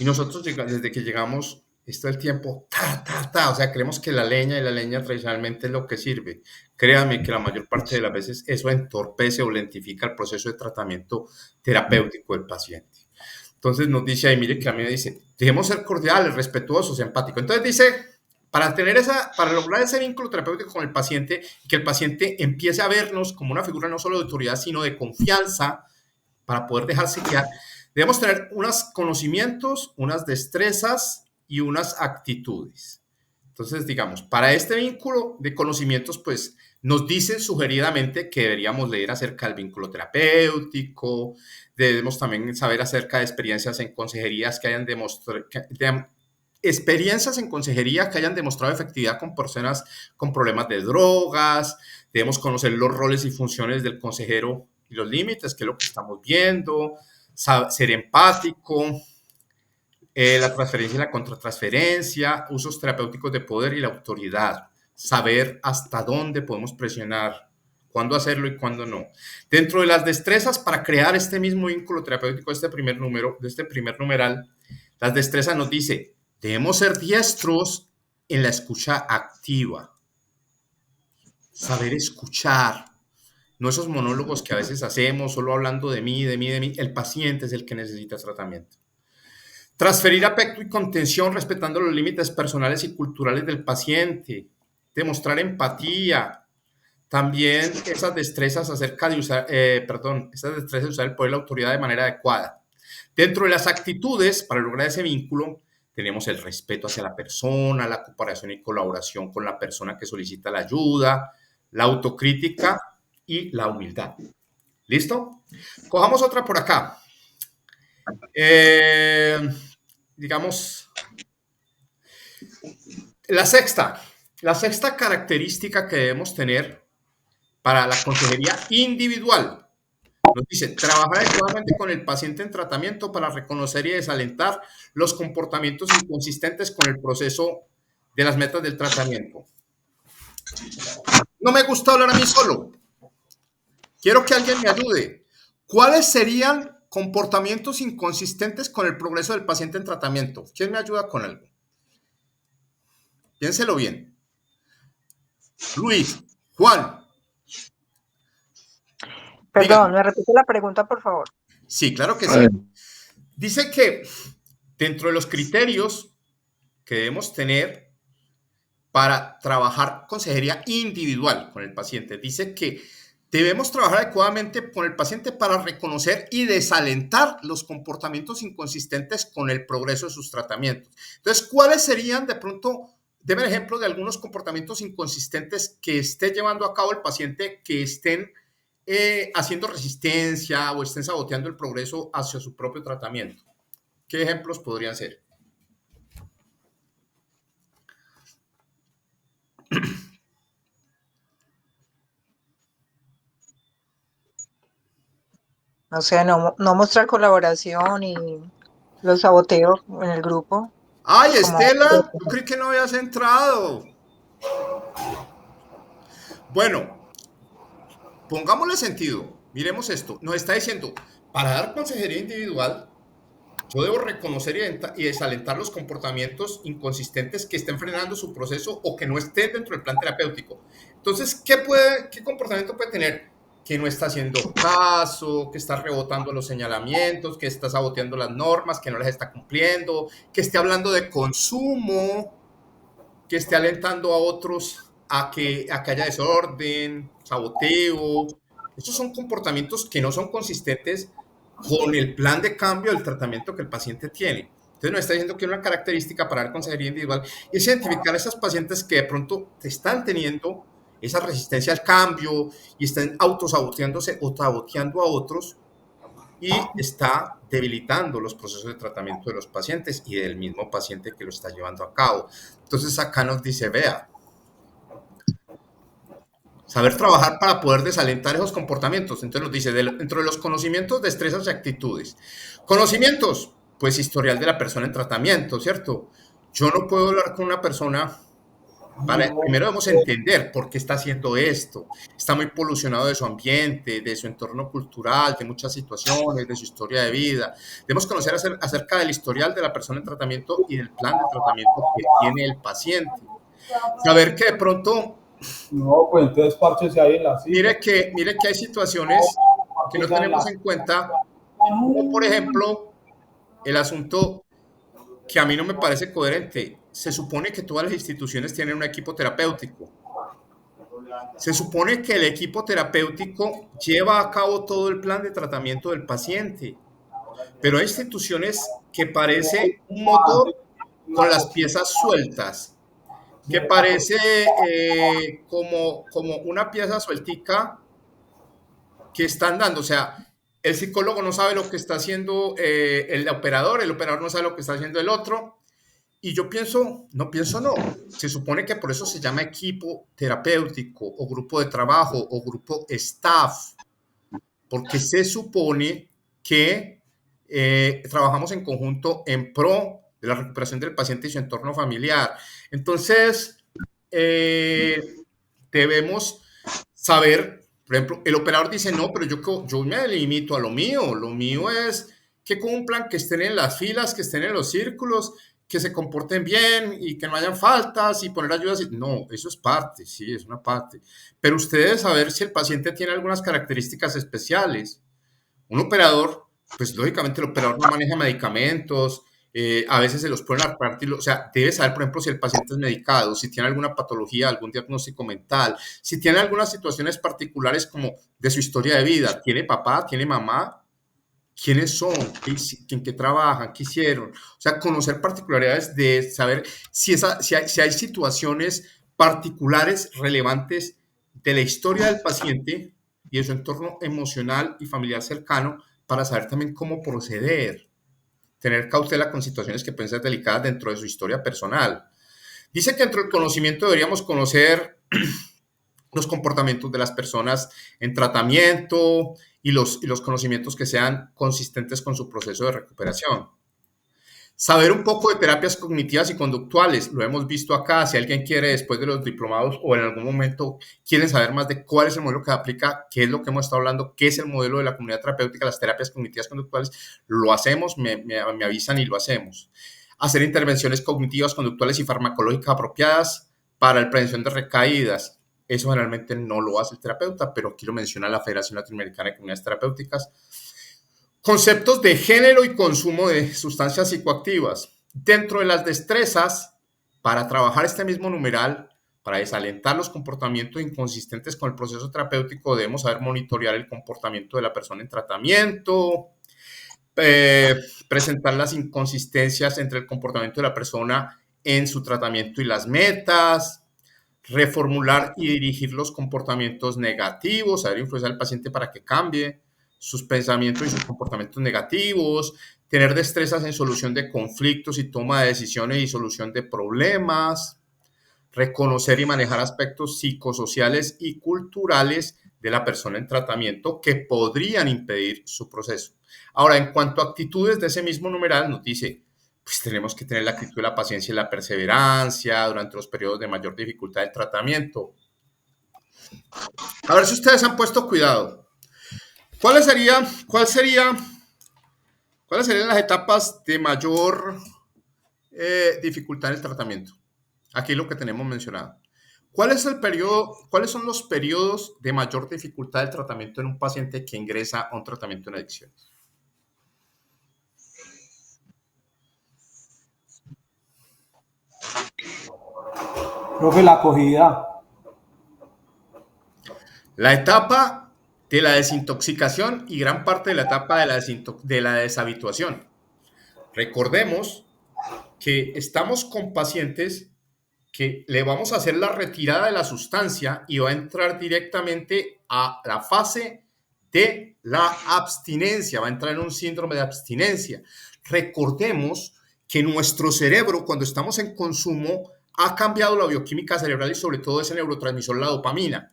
Y nosotros desde que llegamos, esto el tiempo, o sea, creemos que la leña tradicionalmente es lo que sirve. Créanme que la mayor parte de las veces eso entorpece o lentifica el proceso de tratamiento terapéutico del paciente. Entonces nos dice ahí, mire que a mí me dice, dejemos ser cordiales, respetuosos, empáticos. Entonces dice, para lograr ese vínculo terapéutico con el paciente, que el paciente empiece a vernos como una figura no solo de autoridad, sino de confianza, para poder dejarse guiar, Debemos tener unos conocimientos, unas destrezas y unas actitudes. Entonces, digamos, para este vínculo de conocimientos, pues nos dicen sugeridamente que deberíamos leer acerca del vínculo terapéutico, debemos también saber acerca de experiencias en consejerías que hayan demostrado, experiencias en consejería que hayan demostrado efectividad con personas con problemas de drogas, debemos conocer los roles y funciones del consejero y los límites, que es lo que estamos viendo, ser empático, la transferencia y la contratransferencia, usos terapéuticos de poder y la autoridad, saber hasta dónde podemos presionar, cuándo hacerlo y cuándo no. Dentro de las destrezas para crear este mismo vínculo terapéutico de este primer número, de este primer numeral, las destrezas nos dice, debemos ser diestros en la escucha activa, saber escuchar, no esos monólogos que a veces hacemos solo hablando de mí, de mí, de mí. El paciente es el que necesita tratamiento. Transferir afecto y contención respetando los límites personales y culturales del paciente. Demostrar empatía. También esas destrezas acerca de usar, esas destrezas de usar el poder y la autoridad de manera adecuada. Dentro de las actitudes para lograr ese vínculo, tenemos el respeto hacia la persona, la cooperación y colaboración con la persona que solicita la ayuda, la autocrítica y la humildad. ¿Listo? Cojamos otra por acá. Digamos, la sexta característica que debemos tener para la consejería individual nos dice, trabajar adecuadamente con el paciente en tratamiento para reconocer y desalentar los comportamientos inconsistentes con el proceso de las metas del tratamiento. No me gusta hablar a mí solo. Quiero que alguien me ayude. ¿Cuáles serían comportamientos inconsistentes con el progreso del paciente en tratamiento? ¿Quién me ayuda con algo? Piénselo bien. Luis, Juan. Perdón, ¿me repite la pregunta, por favor? Sí, claro que sí. Dice que dentro de los criterios que debemos tener para trabajar consejería individual con el paciente, dice que debemos trabajar adecuadamente con el paciente para reconocer y desalentar los comportamientos inconsistentes con el progreso de sus tratamientos. Entonces, ¿cuáles serían de pronto, deme ejemplo de algunos comportamientos inconsistentes que esté llevando a cabo el paciente que estén haciendo resistencia o estén saboteando el progreso hacia su propio tratamiento? ¿Qué ejemplos podrían ser? O sea, no mostrar colaboración y los saboteos en el grupo. ¡Ay, Como... Estela! Yo creí que no habías entrado. Bueno, pongámosle sentido. Miremos esto. Nos está diciendo, para dar consejería individual, yo debo reconocer y desalentar los comportamientos inconsistentes que estén frenando su proceso o que no estén dentro del plan terapéutico. Entonces, ¿qué comportamiento puede tener? Que no está haciendo caso, que está rebotando los señalamientos, que está saboteando las normas, que no las está cumpliendo, que esté hablando de consumo, que esté alentando a otros a que haya desorden, saboteo. Estos son comportamientos que no son consistentes con el plan de cambio del tratamiento que el paciente tiene. Entonces nos está diciendo que una característica para dar consejería individual es identificar a esas pacientes que de pronto están teniendo esa resistencia al cambio y están autosaboteándose o saboteando a otros y está debilitando los procesos de tratamiento de los pacientes y del mismo paciente que lo está llevando a cabo. Entonces acá nos dice, vea, saber trabajar para poder desalentar esos comportamientos. Entonces nos dice, dentro de los conocimientos, destrezas y actitudes. Conocimientos, pues historial de la persona en tratamiento, ¿cierto? Yo no puedo hablar con una persona, primero debemos entender por qué está haciendo esto. Está muy polucionado de su ambiente, de su entorno cultural, de muchas situaciones, de su historia de vida. Debemos conocer acerca del historial de la persona en tratamiento y del plan de tratamiento que tiene el paciente. Saber que de pronto... No, pues entonces párchese ahí en la silla. Mire que hay situaciones que no tenemos en cuenta, como por ejemplo el asunto que a mí no me parece coherente. Se supone que todas las instituciones tienen un equipo terapéutico. Se supone que el equipo terapéutico lleva a cabo todo el plan de tratamiento del paciente. pero hay instituciones que parece un motor con las piezas sueltas, que parece como una pieza sueltica que están dando. O sea, el psicólogo no sabe lo que está haciendo el operador no sabe lo que está haciendo el otro. Y yo pienso, no, se supone que por eso se llama equipo terapéutico o grupo de trabajo o grupo staff, porque se supone que trabajamos en conjunto en pro de la recuperación del paciente y su entorno familiar. Entonces, debemos saber, por ejemplo, el operador dice, no, pero yo me limito a lo mío es que cumplan, que estén en las filas, que estén en los círculos, que se comporten bien y que no hayan faltas y poner ayudas. No, eso es parte, sí, es una parte. Pero usted debe saber si el paciente tiene algunas características especiales. Un operador, pues lógicamente el operador no maneja medicamentos, a veces se los pueden repartir, o sea, debe saber, por ejemplo, si el paciente es medicado, si tiene alguna patología, algún diagnóstico mental, si tiene algunas situaciones particulares como de su historia de vida, tiene papá, tiene mamá, quiénes son, en qué trabajan, qué hicieron, o sea, conocer particularidades de saber si hay situaciones particulares relevantes de la historia del paciente y de su entorno emocional y familiar cercano para saber también cómo proceder, tener cautela con situaciones que pueden ser delicadas dentro de su historia personal. Dice que dentro del conocimiento deberíamos conocer los comportamientos de las personas en tratamiento y los conocimientos que sean consistentes con su proceso de recuperación. Saber un poco de terapias cognitivas y conductuales, lo hemos visto acá, si alguien quiere después de los diplomados o en algún momento quieren saber más de cuál es el modelo que aplica, qué es lo que hemos estado hablando, qué es el modelo de la comunidad terapéutica, las terapias cognitivas conductuales, lo hacemos, me avisan y lo hacemos. Hacer intervenciones cognitivas, conductuales y farmacológicas apropiadas para la prevención de recaídas. Eso generalmente no lo hace el terapeuta, pero aquí lo menciona la Federación Latinoamericana de Comunidades Terapéuticas. Conceptos de género y consumo de sustancias psicoactivas. Dentro de las destrezas, para trabajar este mismo numeral, para desalentar los comportamientos inconsistentes con el proceso terapéutico, debemos saber monitorear el comportamiento de la persona en tratamiento, presentar las inconsistencias entre el comportamiento de la persona en su tratamiento y las metas, reformular y dirigir los comportamientos negativos, saber influenciar al paciente para que cambie sus pensamientos y sus comportamientos negativos, tener destrezas en solución de conflictos y toma de decisiones y solución de problemas, reconocer y manejar aspectos psicosociales y culturales de la persona en tratamiento que podrían impedir su proceso. Ahora, en cuanto a actitudes de ese mismo numeral, nos dice, pues tenemos que tener la actitud de la paciencia y la perseverancia durante los periodos de mayor dificultad del tratamiento. A ver si ustedes han puesto cuidado. ¿Cuáles serían las etapas de mayor dificultad en el tratamiento? Aquí lo que tenemos mencionado. ¿Cuáles son los periodos de mayor dificultad del tratamiento en un paciente que ingresa a un tratamiento en adicciones? Profe, la acogida. La etapa de la desintoxicación y gran parte de la etapa de la deshabituación. Recordemos que estamos con pacientes que le vamos a hacer la retirada de la sustancia y va a entrar directamente a la fase de la abstinencia, va a entrar en un síndrome de abstinencia. Recordemos que nuestro cerebro, cuando estamos en consumo, ha cambiado la bioquímica cerebral y sobre todo ese neurotransmisor, la dopamina.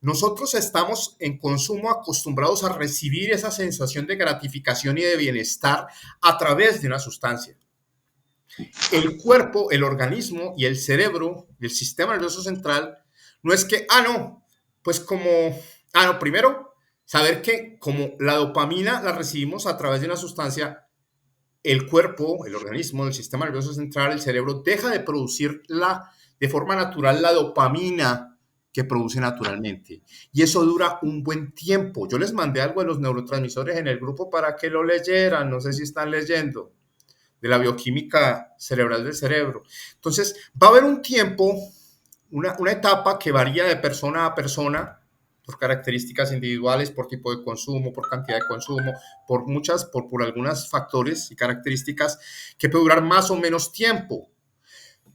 Nosotros estamos en consumo acostumbrados a recibir esa sensación de gratificación y de bienestar a través de una sustancia. El cuerpo, el organismo y el cerebro, el sistema nervioso central, no es que, primero, saber que como la dopamina la recibimos a través de una sustancia, el cuerpo, el organismo, el sistema nervioso central, el cerebro, deja de producir de forma natural la dopamina que produce naturalmente. Y eso dura un buen tiempo. Yo les mandé algo de los neurotransmisores en el grupo para que lo leyeran, no sé si están leyendo, de la bioquímica cerebral del cerebro. Entonces, va a haber un tiempo, una etapa que varía de persona a persona, por características individuales, por tipo de consumo, por cantidad de consumo, por algunos factores y características que puede durar más o menos tiempo.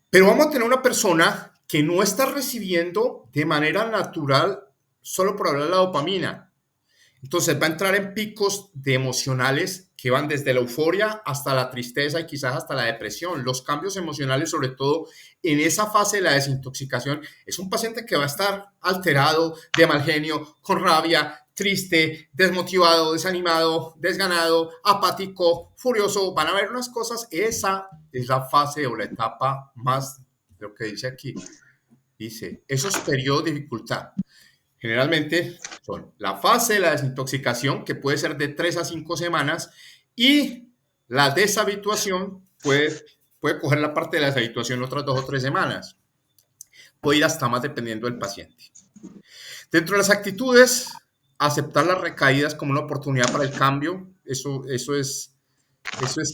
Pero vamos a tener una persona que no está recibiendo de manera natural solo por hablar de la dopamina. Entonces va a entrar en picos de emocionales que van desde la euforia hasta la tristeza y quizás hasta la depresión. Los cambios emocionales, sobre todo en esa fase de la desintoxicación, es un paciente que va a estar alterado, de mal genio, con rabia, triste, desmotivado, desanimado, desganado, apático, furioso. Van a ver unas cosas. Esa es la fase o la etapa más, lo que dice aquí. Dice, esos periodos de dificultad. Generalmente son la fase de la desintoxicación, que puede ser de 3 a 5 semanas, y la deshabituación puede coger la parte de la deshabituación otras 2 o 3 semanas. Puede ir hasta más dependiendo del paciente. Dentro de las actitudes, aceptar las recaídas como una oportunidad para el cambio. Eso es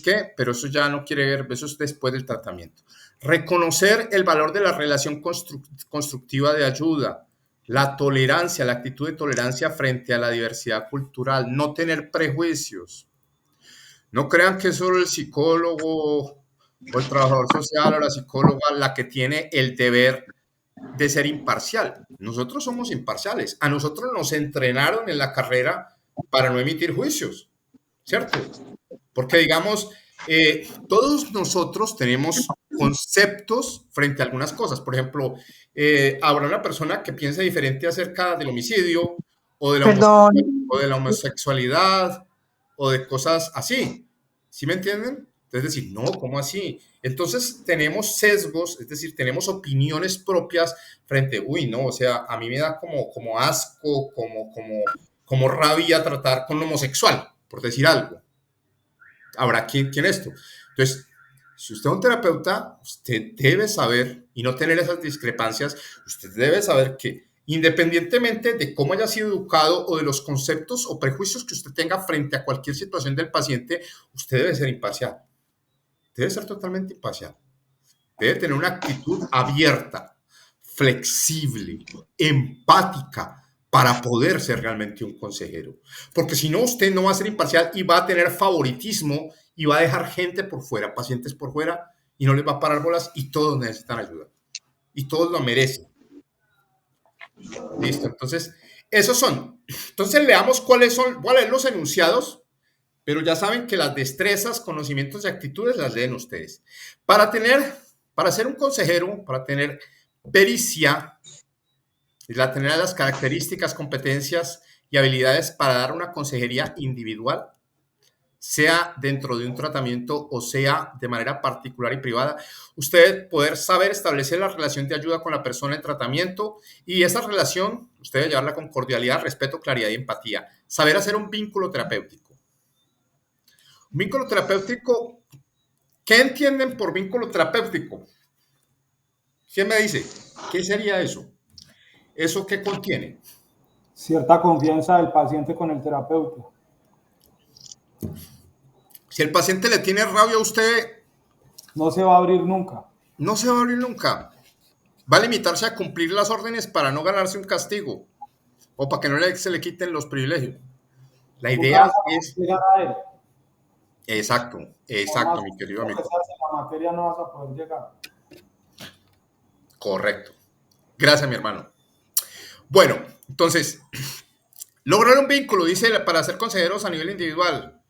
qué, pero eso ya no quiere ver, eso es después del tratamiento. Reconocer el valor de la relación constructiva de ayuda. La tolerancia, la actitud de tolerancia frente a la diversidad cultural, no tener prejuicios. No crean que es solo el psicólogo o el trabajador social o la psicóloga la que tiene el deber de ser imparcial. Nosotros somos imparciales. A nosotros nos entrenaron en la carrera para no emitir juicios, ¿cierto? Porque digamos, todos nosotros tenemos conceptos frente a algunas cosas. Por ejemplo, habrá una persona que piense diferente acerca del homicidio o de la homosexualidad o de cosas así. ¿Sí me entienden? Es decir, no, ¿cómo así? Entonces tenemos sesgos, es decir, tenemos opiniones propias frente, uy, no, o sea, a mí me da como asco, como rabia tratar con un homosexual, por decir algo. Habrá quien esto. Entonces, si usted es un terapeuta, usted debe saber y no tener esas discrepancias, usted debe saber que independientemente de cómo haya sido educado o de los conceptos o prejuicios que usted tenga frente a cualquier situación del paciente, usted debe ser imparcial. Debe ser totalmente imparcial. Debe tener una actitud abierta, flexible, empática, para poder ser realmente un consejero. Porque si no, usted no va a ser imparcial y va a tener favoritismo y va a dejar gente por fuera, pacientes por fuera, y no les va a parar bolas, y todos necesitan ayuda. Y todos lo merecen. Listo, entonces, esos son. Entonces, veamos cuáles son los enunciados, pero ya saben que las destrezas, conocimientos y actitudes las leen ustedes. Para ser un consejero, para tener pericia, tener las características, competencias y habilidades para dar una consejería individual, sea dentro de un tratamiento o sea de manera particular y privada. Usted poder saber establecer la relación de ayuda con la persona en tratamiento, y esa relación usted debe llevarla con cordialidad, respeto, claridad y empatía. Saber hacer un vínculo terapéutico. Un vínculo terapéutico, ¿qué entienden por vínculo terapéutico? ¿Quién me dice? ¿Qué sería eso? ¿Eso qué contiene? Cierta confianza del paciente con el terapeuta. Si el paciente le tiene rabia a usted, no se va a abrir nunca. No se va a abrir nunca. Va a limitarse a cumplir las órdenes para no ganarse un castigo o para que no se le quiten los privilegios. La idea es... a él. Exacto, mi querido amigo. La materia no vas a poder llegar. Correcto. Gracias, mi hermano. Bueno, entonces, lograr un vínculo, dice, para ser consejeros a nivel individual.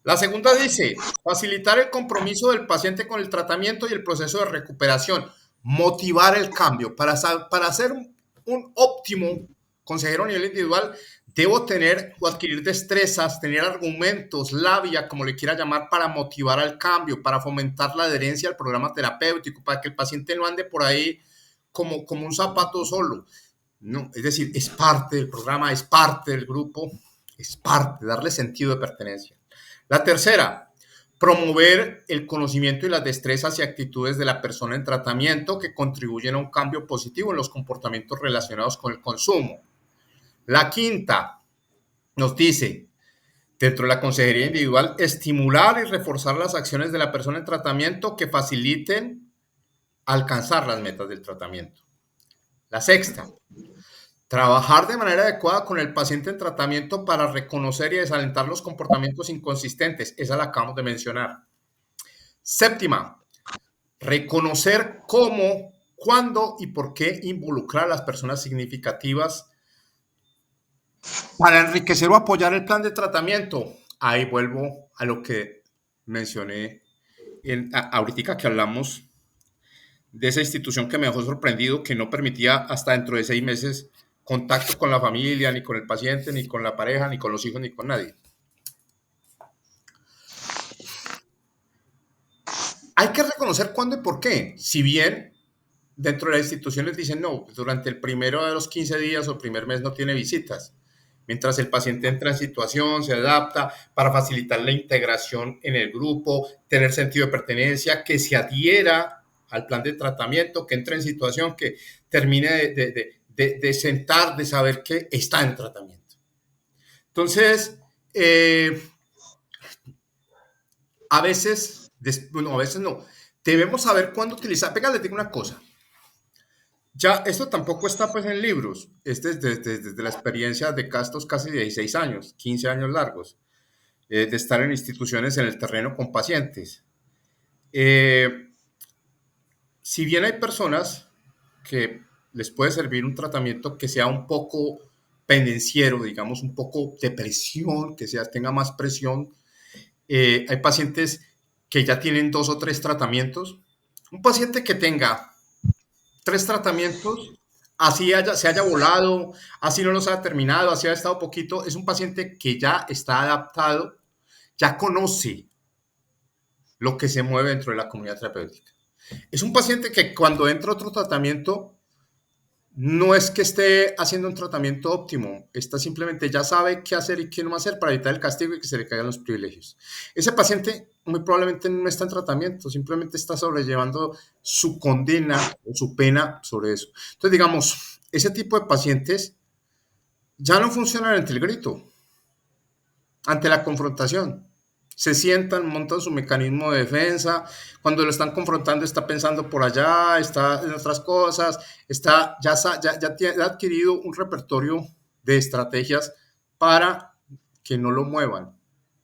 La segunda dice, facilitar el compromiso del paciente con el tratamiento y el proceso de recuperación. Motivar el cambio. Para ser un óptimo consejero a nivel individual, debo tener o adquirir destrezas, tener argumentos, labia, como le quiera llamar, para motivar al cambio, para fomentar la adherencia al programa terapéutico, para que el paciente no ande por ahí como un zapato solo. No, es decir, es parte del programa, es parte del grupo, es parte, darle sentido de pertenencia. La tercera, promover el conocimiento y las destrezas y actitudes de la persona en tratamiento que contribuyen a un cambio positivo en los comportamientos relacionados con el consumo. La quinta nos dice, dentro de la consejería individual, estimular y reforzar las acciones de la persona en tratamiento que faciliten alcanzar las metas del tratamiento. La sexta, Trabajar de manera adecuada con el paciente en tratamiento para reconocer y desalentar los comportamientos inconsistentes. Esa la acabamos de mencionar. Séptima, reconocer cómo, cuándo y por qué involucrar a las personas significativas para enriquecer o apoyar el plan de tratamiento. Ahí vuelvo a lo que mencioné ahorita que hablamos de esa institución que me dejó sorprendido, que no permitía hasta dentro de 6 meses contacto con la familia, ni con el paciente, ni con la pareja, ni con los hijos, ni con nadie. Hay que reconocer cuándo y por qué. Si bien dentro de las instituciones dicen, no, durante el primero de los 15 días o primer mes no tiene visitas. Mientras el paciente entra en situación, se adapta para facilitar la integración en el grupo, tener sentido de pertenencia, que se adhiera al plan de tratamiento, que entre en situación, que termine de sentar, de saber que está en tratamiento. Entonces, a veces no, debemos saber cuándo utilizar. Venga, les digo una cosa. Ya, esto tampoco está pues en libros, este es desde la experiencia de estos casi 16 años, 15 años largos, de estar en instituciones en el terreno con pacientes. Si bien hay personas que les puede servir un tratamiento que sea un poco pendenciero, digamos, un poco de presión, que tenga más presión, hay pacientes que ya tienen 2 o 3 tratamientos. Un paciente que tenga 3 tratamientos, así se haya volado, así no los haya terminado, así haya estado poquito, es un paciente que ya está adaptado, ya conoce lo que se mueve dentro de la comunidad terapéutica. Es un paciente que cuando entra otro tratamiento, no es que esté haciendo un tratamiento óptimo, está simplemente ya sabe qué hacer y qué no hacer para evitar el castigo y que se le caigan los privilegios. Ese paciente muy probablemente no está en tratamiento, simplemente está sobrellevando su condena o su pena sobre eso. Entonces, digamos, ese tipo de pacientes ya no funcionan ante el grito, ante la confrontación. Se sientan, montan su mecanismo de defensa, cuando lo están confrontando está pensando por allá, está en otras cosas, ya ha adquirido un repertorio de estrategias para que no lo muevan.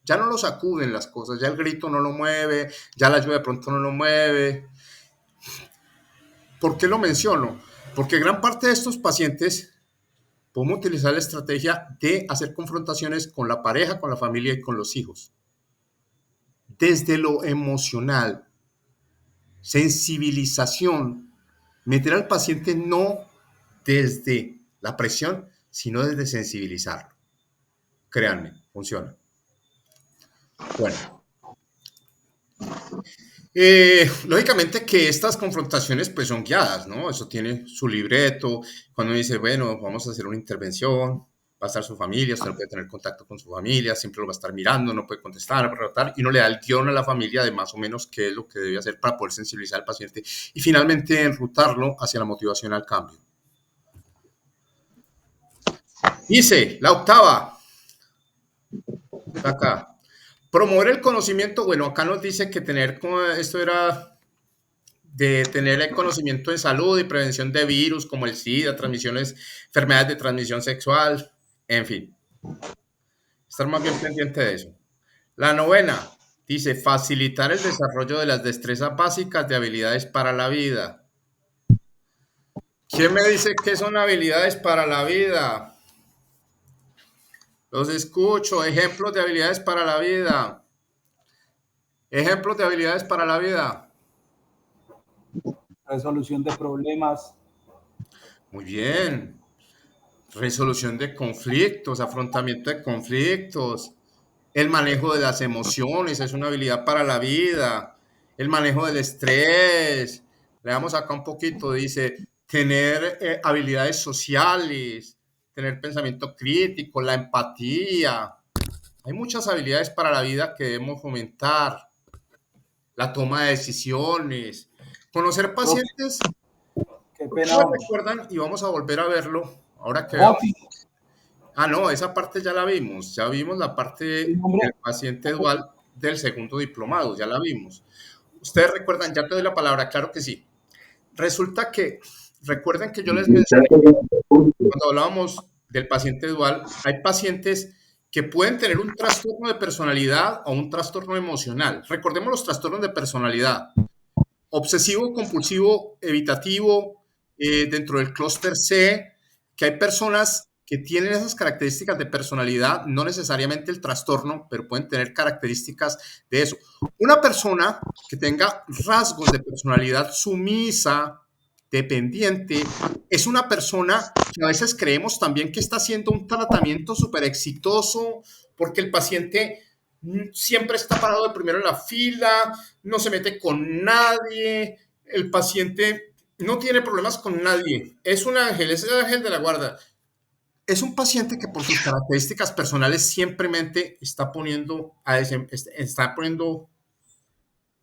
Ya no lo sacuden las cosas, ya el grito no lo mueve, ya la lluvia de pronto no lo mueve. ¿Por qué lo menciono? Porque gran parte de estos pacientes podemos utilizar la estrategia de hacer confrontaciones con la pareja, con la familia y con los hijos. Desde lo emocional, sensibilización, meter al paciente no desde la presión, sino desde sensibilizarlo. Créanme, funciona. Bueno. Lógicamente que estas confrontaciones pues son guiadas, ¿no? Eso tiene su libreto. Cuando dice, bueno, vamos a hacer una intervención, va a estar su familia, usted no puede tener contacto con su familia, siempre lo va a estar mirando, no puede contestar, no puede tratar, y uno le da el guión a la familia de más o menos qué es lo que debe hacer para poder sensibilizar al paciente y finalmente enrutarlo hacia la motivación al cambio. Dice, la octava, acá. Promover el conocimiento, bueno, acá nos dice que esto era de tener el conocimiento de salud y prevención de virus como el SIDA, enfermedades de transmisión sexual, en fin. Estar más bien pendiente de eso. La novena dice facilitar el desarrollo de las destrezas básicas de habilidades para la vida. ¿Quién me dice qué son habilidades para la vida? Los escucho. Ejemplos de habilidades para la vida. Ejemplos de habilidades para la vida. Resolución de problemas. Muy bien. Resolución de conflictos, afrontamiento de conflictos, el manejo de las emociones es una habilidad para la vida, el manejo del estrés. Leamos acá un poquito, dice, tener habilidades sociales, tener pensamiento crítico, la empatía. Hay muchas habilidades para la vida que debemos fomentar. La toma de decisiones, conocer pacientes. Qué ¿Por qué pena. lo recuerdan? Y vamos a volver a verlo ahora que veamos. Ah, no, esa parte ya la vimos. Ya vimos la parte del paciente dual del segundo diplomado, ya la vimos. Ustedes recuerdan, ya te doy la palabra, claro que sí. Resulta que, recuerden que yo les mencioné cuando hablábamos del paciente dual, hay pacientes que pueden tener un trastorno de personalidad o un trastorno emocional. Recordemos los trastornos de personalidad: obsesivo, compulsivo, evitativo, dentro del clúster C, que hay personas que tienen esas características de personalidad, no necesariamente el trastorno, pero pueden tener características de eso. Una persona que tenga rasgos de personalidad sumisa, dependiente, es una persona que a veces creemos también que está haciendo un tratamiento súper exitoso, porque el paciente siempre está parado de primero en la fila, no se mete con nadie, el paciente no tiene problemas con nadie, es un ángel, es el ángel de la guarda. Es un paciente que por sus características personales simplemente está poniendo,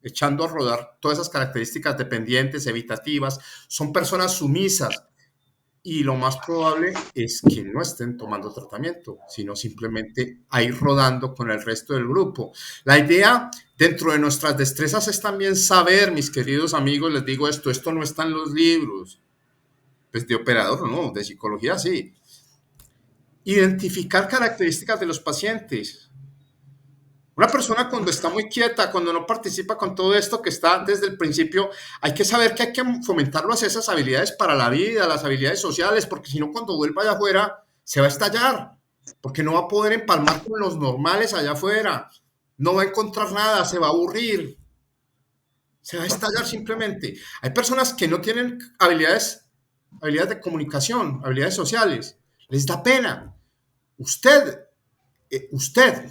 echando a rodar todas esas características dependientes, evitativas. Son personas sumisas, y lo más probable es que no estén tomando tratamiento, sino simplemente ahí rodando con el resto del grupo. La idea dentro de nuestras destrezas es también saber, mis queridos amigos, les digo esto no está en los libros, pues de operador no, de psicología sí. Identificar características de los pacientes. Una persona cuando está muy quieta, cuando no participa con todo esto que está desde el principio, hay que saber que hay que fomentarlo hacia esas habilidades para la vida, las habilidades sociales, porque si no, cuando vuelva allá afuera, se va a estallar, porque no va a poder empalmar con los normales allá afuera, no va a encontrar nada, se va a aburrir, se va a estallar simplemente. Hay personas que no tienen habilidades de comunicación, habilidades sociales, les da pena. Usted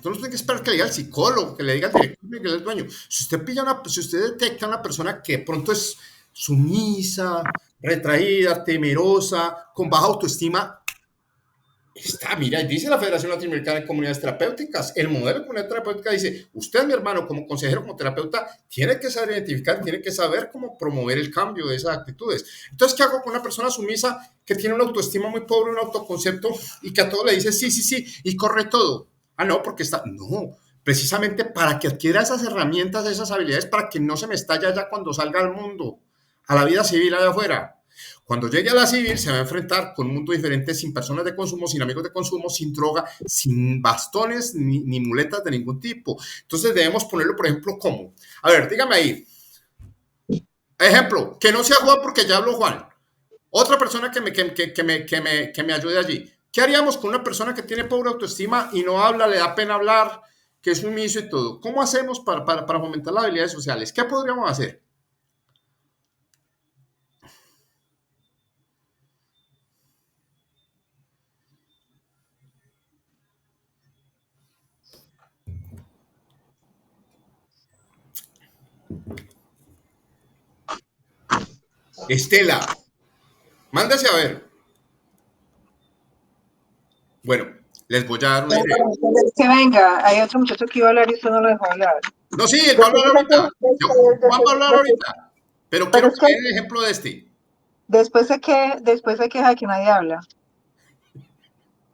no tiene que esperar que le diga al psicólogo, que le diga al director, que le diga al dueño. Si usted detecta una persona que de pronto es sumisa, retraída, temerosa, con baja autoestima, mira, dice la Federación Latinoamericana de Comunidades Terapéuticas, el modelo de comunidad terapéutica dice: usted, mi hermano, como consejero, como terapeuta, tiene que saber identificar, tiene que saber cómo promover el cambio de esas actitudes. Entonces, ¿qué hago con una persona sumisa que tiene una autoestima muy pobre, un autoconcepto, y que a todo le dice sí, sí, sí, y corre todo? Ah, no, porque no, precisamente para que adquiera esas herramientas, esas habilidades, para que no se me estalle ya cuando salga al mundo, a la vida civil allá afuera. Cuando llegue a la civil se va a enfrentar con un mundo diferente, sin personas de consumo, sin amigos de consumo, sin droga, sin bastones ni muletas de ningún tipo. Entonces debemos ponerlo, por ejemplo, ¿cómo? A ver, dígame ahí. Ejemplo, que no sea Juan porque ya habló Juan. Otra persona que me ayude allí. ¿Qué haríamos con una persona que tiene pobre autoestima y no habla, le da pena hablar, que es sumiso y todo? ¿Cómo hacemos para fomentar las habilidades sociales? ¿Qué podríamos hacer? Estela, mándase a ver. Bueno, les voy a dar una idea. Que venga, hay otro muchacho que iba a hablar y usted no lo dejó hablar. No, sí, él va a hablar ahorita. Juan va a hablar ahorita. Pero quiero que den el ejemplo de este. Después se queja de que nadie habla.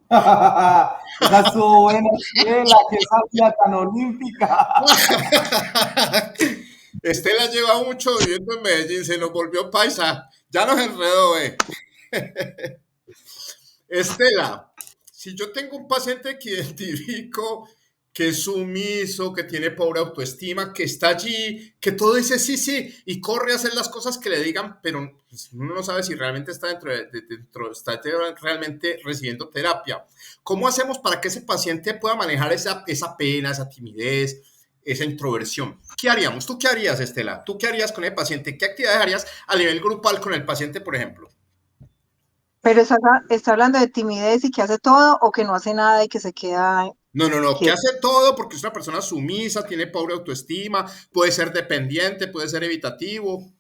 Esa estuvo buena, Estela, que esa vida tan olímpica. Estela lleva mucho viviendo en Medellín, se nos volvió paisa. Ya nos enredó, Estela, si yo tengo un paciente que identifico que es sumiso, que tiene pobre autoestima, que está allí, que todo dice sí, sí, y corre a hacer las cosas que le digan, pero pues, uno no sabe si realmente está está realmente recibiendo terapia. ¿Cómo hacemos para que ese paciente pueda manejar esa pena, esa timidez, esa introversión? ¿Qué haríamos? ¿Tú qué harías, Estela? ¿Tú qué harías con el paciente? ¿Qué actividades harías a nivel grupal con el paciente, por ejemplo? Pero está hablando de timidez y que hace todo o que no hace nada y que se queda. No, que hace todo porque es una persona sumisa, tiene pobre autoestima, puede ser dependiente, puede ser evitativo.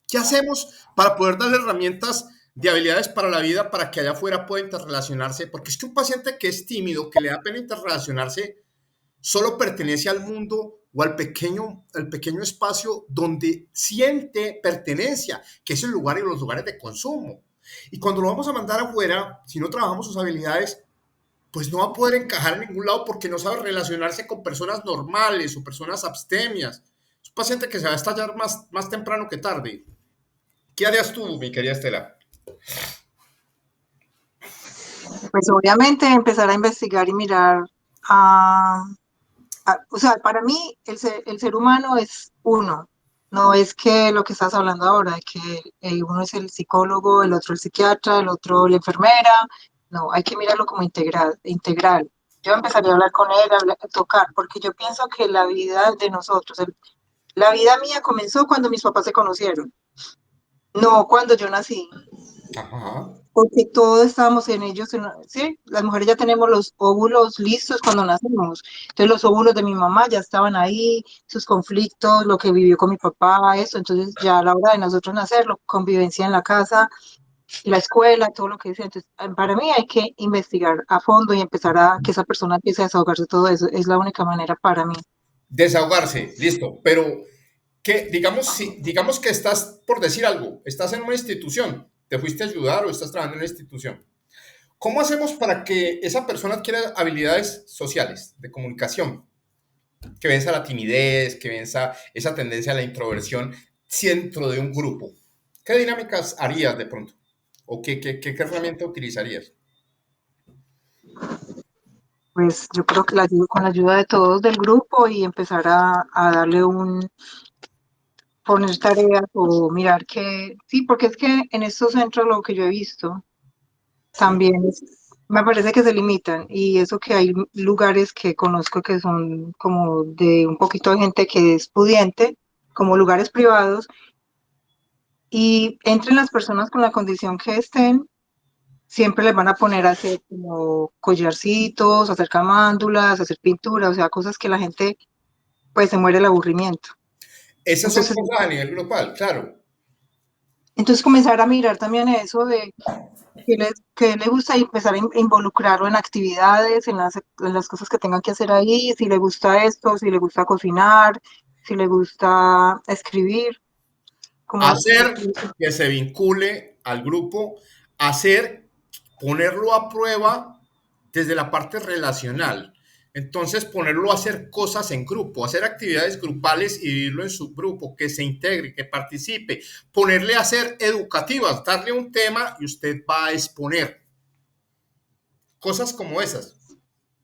¿Qué hacemos para poder darle herramientas de habilidades para la vida para que allá afuera pueda interrelacionarse? Porque es que un paciente que es tímido, que le da pena interrelacionarse, solo pertenece al mundo o al pequeño espacio donde siente pertenencia, que es el lugar y los lugares de consumo. Y cuando lo vamos a mandar afuera, si no trabajamos sus habilidades, pues no va a poder encajar en ningún lado porque no sabe relacionarse con personas normales o personas abstemias. Es un paciente que se va a estallar más temprano que tarde. ¿Qué harías tú, mi querida Estela? Pues obviamente empezar a investigar y mirar a, o sea, para mí el ser humano es uno. No es que lo que estás hablando ahora, de que uno es el psicólogo, el otro el psiquiatra, el otro la enfermera. No, hay que mirarlo como integral. Yo empezaría a hablar con él, a tocar, porque yo pienso que la vida de nosotros, la vida mía comenzó cuando mis papás se conocieron, no cuando yo nací. Ajá. Porque todos estábamos en ellos, sí, las mujeres ya tenemos los óvulos listos cuando nacemos. Entonces los óvulos de mi mamá ya estaban ahí, sus conflictos, lo que vivió con mi papá, eso. Entonces ya a la hora de nosotros nacerlo, convivencia en la casa, la escuela, todo lo que dice. Entonces para mí hay que investigar a fondo y empezar a que esa persona empiece a desahogarse de todo eso. Es la única manera para mí. Desahogarse, listo. Pero que, digamos, si, digamos que estás, por decir algo, estás en una institución, te fuiste a ayudar o estás trabajando en una institución. ¿Cómo hacemos para que esa persona adquiera habilidades sociales, de comunicación? Que venza la timidez, que venza esa tendencia a la introversión dentro de un grupo. ¿Qué dinámicas harías de pronto? ¿O qué herramienta utilizarías? Pues yo creo que con la ayuda de todos del grupo y empezar a darle poner tareas o mirar que, sí, porque es que en estos centros lo que yo he visto Sí. también me parece que se limitan y eso que hay lugares que conozco que son como de un poquito de gente que es pudiente, como lugares privados, y entren las personas con la condición que estén, siempre les van a poner a hacer como collarcitos, hacer camándulas, hacer pintura, o sea, cosas que la gente pues se muere el aburrimiento. Esas son Entonces, cosas a nivel global, claro. entonces comenzar a mirar también eso de que le gusta y empezar a involucrarlo en actividades, en las cosas que tengan que hacer ahí, si le gusta esto, si le gusta cocinar, si le gusta escribir, como Hacer que se vincule al grupo, hacer, ponerlo a prueba desde la parte relacional. Entonces, ponerlo a hacer cosas en grupo, hacer actividades grupales y vivirlo en su grupo, que se integre, que participe, ponerle a hacer educativas, darle un tema y usted va a exponer cosas como esas,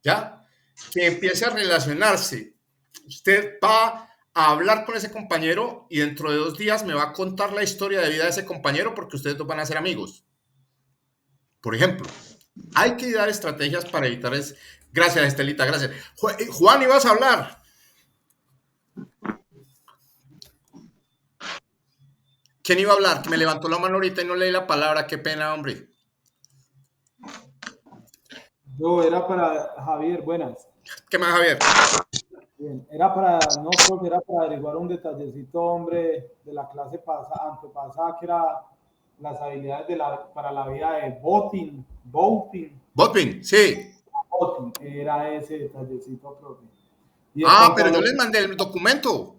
¿ya? Que empiece a relacionarse. Usted va a hablar con ese compañero y dentro de 2 días me va a contar la historia de vida de ese compañero porque ustedes dos van a ser amigos. Por ejemplo, hay que dar estrategias para evitar es. Gracias, Estelita, gracias. Juan, ibas a hablar. ¿Quién iba a hablar? Que me levantó la mano ahorita y no leí la palabra. Qué pena, hombre. No, era para Javier, buenas. ¿Qué más, Javier? Bien, era para, no creo que era para averiguar un detallecito, hombre, de la clase antepasada, que era las habilidades para la vida de Botvin, sí. voting, era ese detallecito, profe. Y en Ah, cuanto a pero yo lo les que, mandé el documento.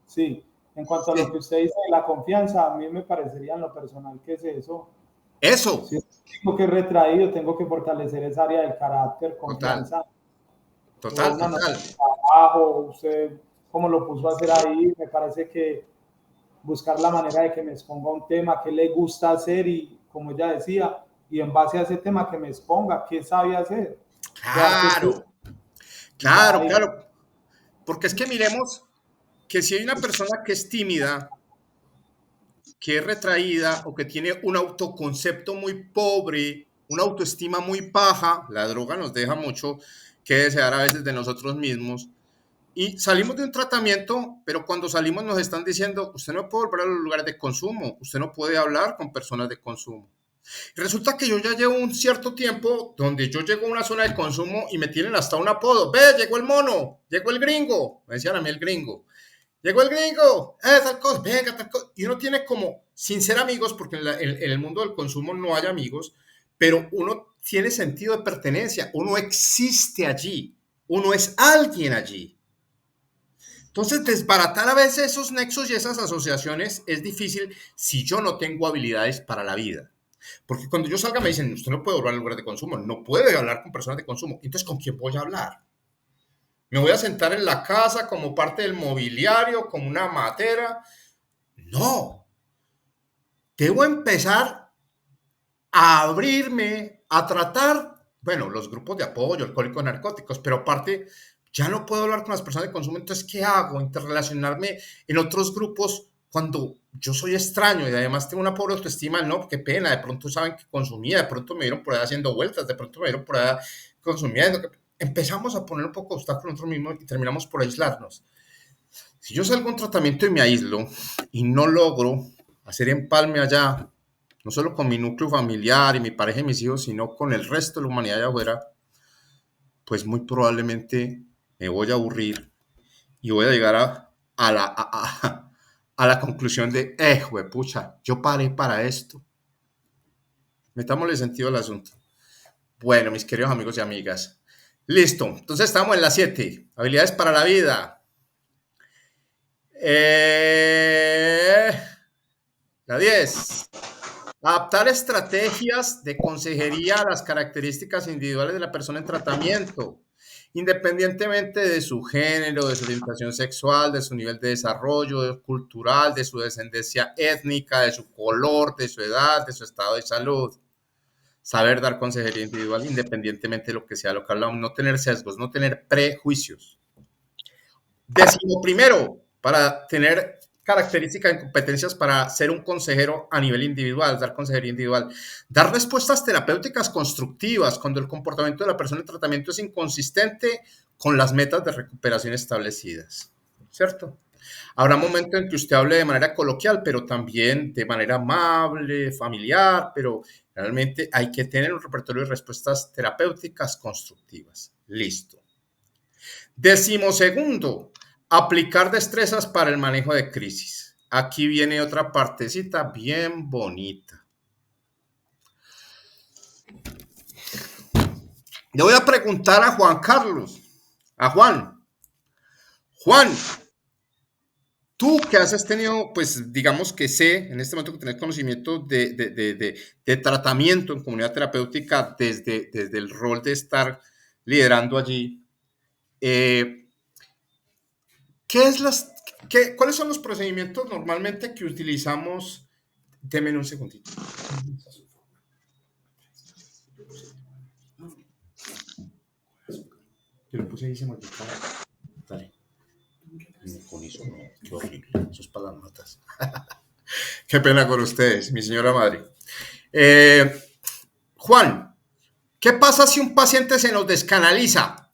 sí, en cuanto a lo Sí. que usted dice de la confianza, a mí me parecería en lo personal que es eso. Eso. Si tengo que retraído, tengo que fortalecer esa área del carácter, Total, confianza, total, una nota total. de trabajo, usted como lo puso a hacer ahí, me parece que buscar la manera de que me exponga un tema, qué le gusta hacer y, como ella decía, y en base a ese tema que me exponga, qué sabe hacer, qué arte tiene, Claro, y ya claro, ahí, claro. Porque es que miremos que si hay una persona que es tímida, que es retraída o que tiene un autoconcepto muy pobre, una autoestima muy baja, la droga nos deja mucho que desear a veces de nosotros mismos. Y salimos de un tratamiento, pero cuando salimos nos están diciendo, usted no puede volver a los lugares de consumo, usted no puede hablar con personas de consumo. Y resulta que yo ya llevo un cierto tiempo donde yo llego a una zona de consumo y me tienen hasta un apodo. Ve, llegó el mono, llegó el gringo, me decían a mí el gringo. Llegó el gringo, tal cosa, venga, tal cosa. Y uno tiene como, sin ser amigos, porque en el mundo del consumo no hay amigos, pero uno tiene sentido de pertenencia, uno existe allí, uno es alguien allí. Entonces, desbaratar a veces esos nexos y esas asociaciones es difícil si yo no tengo habilidades para la vida. Porque cuando yo salga me dicen, usted no puede hablar en lugares de consumo, no puede hablar con personas de consumo. Entonces, ¿con quién voy a hablar? ¿Me voy a sentar en la casa como parte del mobiliario, como una matera? No, debo empezar a abrirme, a tratar bueno, los grupos de apoyo, alcohólicos, narcóticos, pero aparte, ya no puedo hablar con las personas que consumen, entonces, ¿qué hago? Interrelacionarme en otros grupos cuando yo soy extraño y además tengo una pobre autoestima, no, qué pena, de pronto saben que consumía, de pronto me vieron por ahí haciendo vueltas, de pronto me vieron por ahí consumiendo. Empezamos a poner un poco de obstáculos nosotros mismos y terminamos por aislarnos. Si yo salgo a un tratamiento y me aíslo y no logro hacer empalme allá, no solo con mi núcleo familiar y mi pareja y mis hijos, sino con el resto de la humanidad allá afuera, pues muy probablemente me voy a aburrir y voy a llegar a la conclusión de, pucha, yo paré para esto. Metámosle sentido al asunto. Bueno, mis queridos amigos y amigas, listo. Entonces estamos en la 7, habilidades para la vida. La 10, adaptar estrategias de consejería a las características individuales de la persona en tratamiento, independientemente de su género, de su orientación sexual, de su nivel de desarrollo cultural, de su descendencia étnica, de su color, de su edad, de su estado de salud. Saber dar consejería individual independientemente de lo que sea, lo que hablamos, no tener sesgos, no tener prejuicios. 11, para tener características y competencias para ser un consejero a nivel individual, dar consejería individual. Dar respuestas terapéuticas constructivas cuando el comportamiento de la persona en tratamiento es inconsistente con las metas de recuperación establecidas, ¿cierto? Habrá momentos en que usted hable de manera coloquial, pero también de manera amable, familiar, pero realmente hay que tener un repertorio de respuestas terapéuticas constructivas. Listo. 12, aplicar destrezas para el manejo de crisis. Aquí viene otra partecita bien bonita. Le voy a preguntar a Juan Carlos, a Juan. Juan, tú que has tenido, pues digamos que sé, en este momento que tienes conocimiento de tratamiento en comunidad terapéutica desde el rol de estar liderando allí, ¿cuáles son los procedimientos normalmente que utilizamos? Deme un segundito. Yo lo puse ahí, se me olvidó. Dale. Con eso no, qué horrible. Eso es para las matas. Qué pena con ustedes, mi señora madre. Juan, ¿qué pasa si un paciente se nos descanaliza?